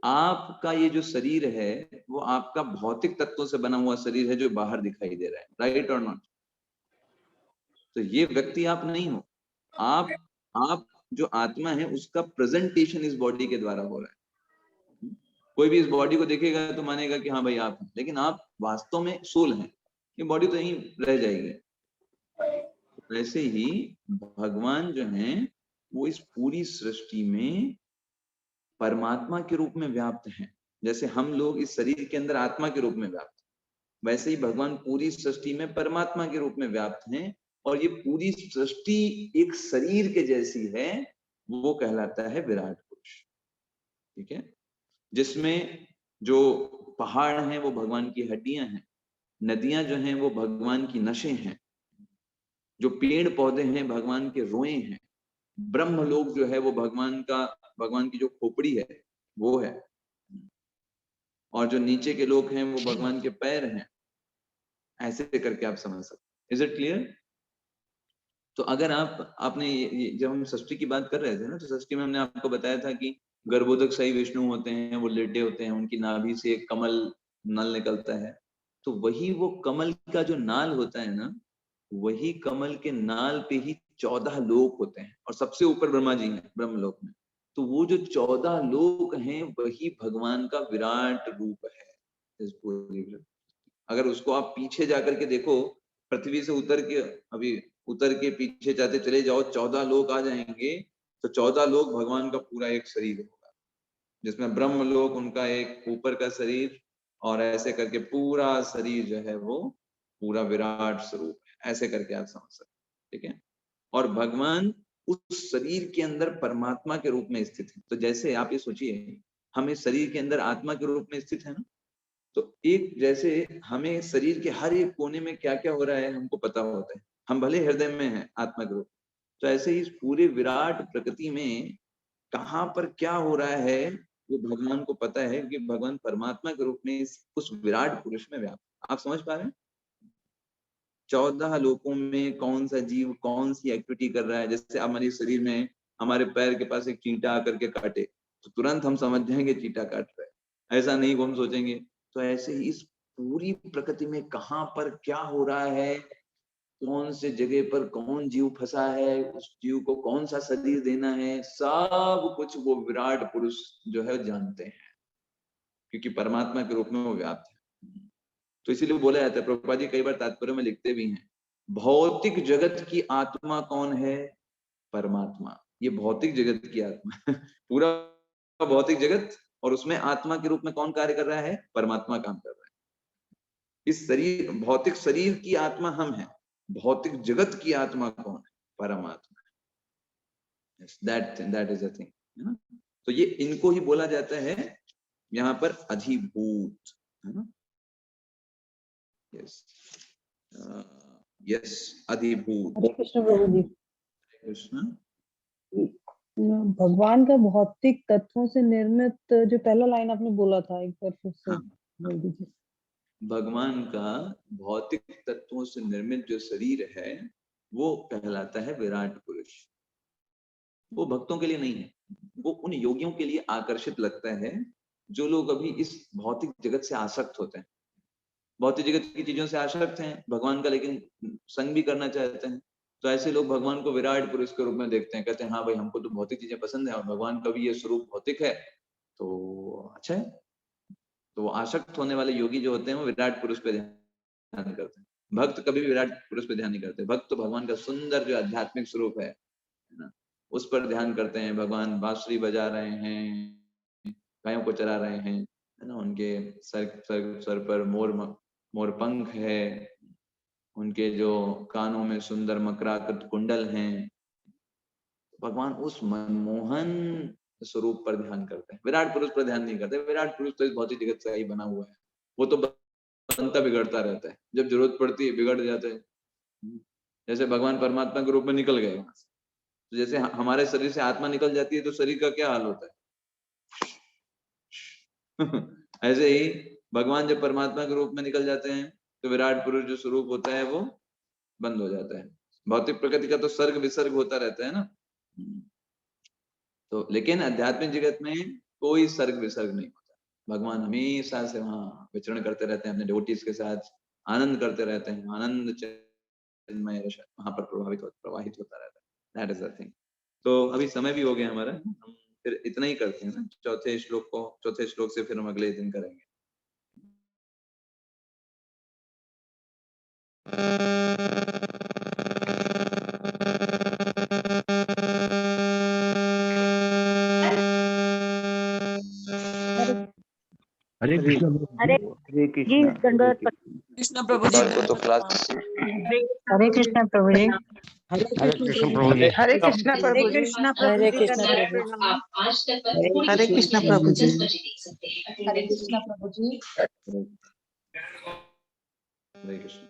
आपका ये जो शरीर है वो आपका भौतिक तत्वों से बना हुआ शरीर है जो बाहर दिखाई दे रहा है, राइट और नॉट? तो ये व्यक्ति आप नहीं हो। आप जो आत्मा है उसका प्रेजेंटेशन इस बॉडी के द्वारा हो रहा है। कोई भी इस बॉडी को देखेगा तो मानेगा कि हाँ भाई आप हैं, लेकिन आप वास्तव में सोल हैं। ये बॉडी तो यहीं रह जाएगी। वैसे ही भगवान जो हैं वो इस पूरी सृष्टि में परमात्मा के रूप में व्याप्त हैं। जैसे हम लोग इस शरीर के अंदर आत्मा के रूप में व्याप्त हैं, वैसे ही भगवान पूरी सृष्टि में परमात्मा के रूप में व्याप्त हैं। और ये पूरी सृष्टि एक शरीर के जैसी है, वो कहलाता है विराट पुरुष। ठीक है? जिसमें जो पहाड़ हैं वो भगवान की हड्डियां हैं, नदियां जो हैं वो भगवान की नसें हैं, जो पेड़ पौधे हैं भगवान के रोए हैं, ब्रह्म लोक जो है वो भगवान की जो खोपड़ी है वो है, और जो नीचे के लोग हैं वो भगवान के पैर हैं। ऐसे करके आप समझ सकते। Is it clear? तो अगर आपने जब हम सृष्टि की बात कर रहे थे ना, तो सृष्टि में हमने आपको बताया था कि गर्भोदक सही विष्णु होते हैं, वो लेटे होते हैं, उनकी नाभि से एक कमल नल निकलता है। तो वही वो कमल का जो नाल होता है ना, वही कमल के नाल पे ही 14 लोक होते हैं, और सबसे ऊपर ब्रह्मा जी हैं ब्रह्मलोक में। तो वो जो 14 लोक हैं वही भगवान का विराट रूप है इस पूरी। अगर उसको आप पीछे जाकर के देखो, पृथ्वी से उतर के पीछे जाते चले जाओ, 14 लोक आ जाएंगे। तो 14 लोक भगवान का पूरा एक शरीर होगा, जिसमें ब्रह्म लोक उनका एक ऊपर का शरीर, और ऐसे करके पूरा शरीर जो है वो पूरा विराट स्वरूप है, ऐसे करके आप समझ सकते हैं, ठीक है। और भगवान उस शरीर के अंदर परमात्मा के रूप में स्थित है। तो जैसे आप ये सोचिए, हम इस शरीर के अंदर आत्मा के रूप में स्थित है ना, तो एक जैसे हमें शरीर के हर एक कोने में क्या क्या हो रहा है हमको पता होता है, हम भले हृदय में हैं आत्मा के रूप, तो ऐसे ही इस पूरे विराट प्रकृति में कहाँ पर क्या हो रहा है वो भगवान को पता है, कि भगवान परमात्मा के रूप में उस विराट पुरुष में व्याप्त। आप समझ पा रहे हैं? 14 लोकों में कौन सा जीव कौन सी एक्टिविटी कर रहा है। जैसे हमारे शरीर में हमारे पैर के पास एक चींटा आकर के काटे तो तुरंत हम समझ जाएंगे चींटा काट रहा है, ऐसा नहीं वो हम सोचेंगे। तो ऐसे ही इस पूरी प्रकृति में कहाँ पर क्या हो रहा है, कौन से जगह पर कौन जीव फंसा है, उस जीव को कौन सा शरीर देना है, सब कुछ वो विराट पुरुष जो है जानते हैं, क्योंकि परमात्मा के रूप में वो व्याप्त है। तो इसीलिए बोला जाता है, प्रभुपाद जी कई बार तात्पर्य में लिखते भी हैं, भौतिक जगत की आत्मा कौन है? परमात्मा। ये भौतिक जगत की आत्मा पूरा भौतिक जगत, और उसमें आत्मा के रूप में कौन कार्य कर रहा है? परमात्मा काम कर रहा है। इस शरीर भौतिक शरीर की आत्मा हम हैं, भौतिक जगत की आत्मा कौन है? परमात्मा। दैट इज अ थिंग, है ना। तो ये इनको ही बोला जाता है यहाँ पर अधिभूत, है ना। यस यस, अधिभूत। हरे कृष्ण प्रभु जी। कृष्ण। भगवान का भौतिक तत्वों से निर्मित जो पहला लाइन आपने बोला था, एक बार फिर से हाँ, बोल दीजिए। भगवान का भौतिक तत्वों से निर्मित जो शरीर है वो कहलाता है विराट पुरुष। वो भक्तों के लिए नहीं है, वो उन योगियों के लिए आकर्षित लगता है जो लोग अभी इस भौतिक जगत से आसक्त होते हैं, भौतिक जगत की चीजों से आसक्त हैं भगवान का, लेकिन संग भी करना चाहते हैं। तो ऐसे लोग भगवान को विराट पुरुष के रूप में देखते हैं, कहते हैं हाँ भाई हमको तो भौतिक चीजें पसंद है और भगवान का भी ये स्वरूप भौतिक है तो अच्छा है। तो वो आसक्त होने वाले योगी जो होते हैं वो विराट पुरुष पे ध्यान करते हैं। भक्त कभी भी विराट पुरुष पे ध्यान नहीं करते। भक्त तो भगवान का सुंदर जो आध्यात्मिक स्वरूप है ना, उस पर ध्यान करते हैं। भगवान बांसुरी बजा रहे हैं, गायों को चरा रहे हैं, है ना, उनके सर पर मोर पंख है, उनके जो कानों में सुंदर मकराकृत कुंडल हैं। भगवान उस मनमोहन स्वरूप पर ध्यान करते हैं, विराट पुरुष पर ध्यान नहीं करते। विराट पुरुष तो इस भौतिक जगत से ही बना हुआ है, वो तो बनता बिगड़ता रहता है, जब जरूरत पड़ती है बिगड़ जाते हैं। जैसे भगवान परमात्मा के रूप में निकल गए वहां से, तो जैसे हमारे शरीर से आत्मा निकल जाती है तो शरीर का क्या हाल होता है ऐसे ही भगवान जब परमात्मा के रूप में निकल जाते हैं तो विराट पुरुष जो स्वरूप होता है वो बंद हो जाता है। भौतिक प्रकृति का तो सर्ग विसर्ग होता रहता है ना। तो लेकिन आध्यात्मिक जगत में कोई सर्ग विसर्ग नहीं होता। भगवान हमेशा से वहां विचरण करते रहते हैं, अपने डिवोटीज के साथ आनंद करते रहते हैं, आनंद चिन्मय रस वहां पर प्रवाहित होता रहता है। That is the thing. तो अभी समय भी हो गया हमारा, हम फिर इतना ही करते हैं ना, चौथे श्लोक से फिर हम अगले दिन करेंगे। हरे कृष्ण हरे हरे जी कृष्णा। दंडवत कृष्ण प्रभु जी। को तो क्लास हरे कृष्ण प्रभु जी। हरे कृष्ण प्रभु जी। हरे कृष्णा प्रभु जी। हरे कृष्ण प्रभु। हरे कृष्णा प्रभु जी। हरे कृष्ण प्रभु जी। हरे कृष्ण।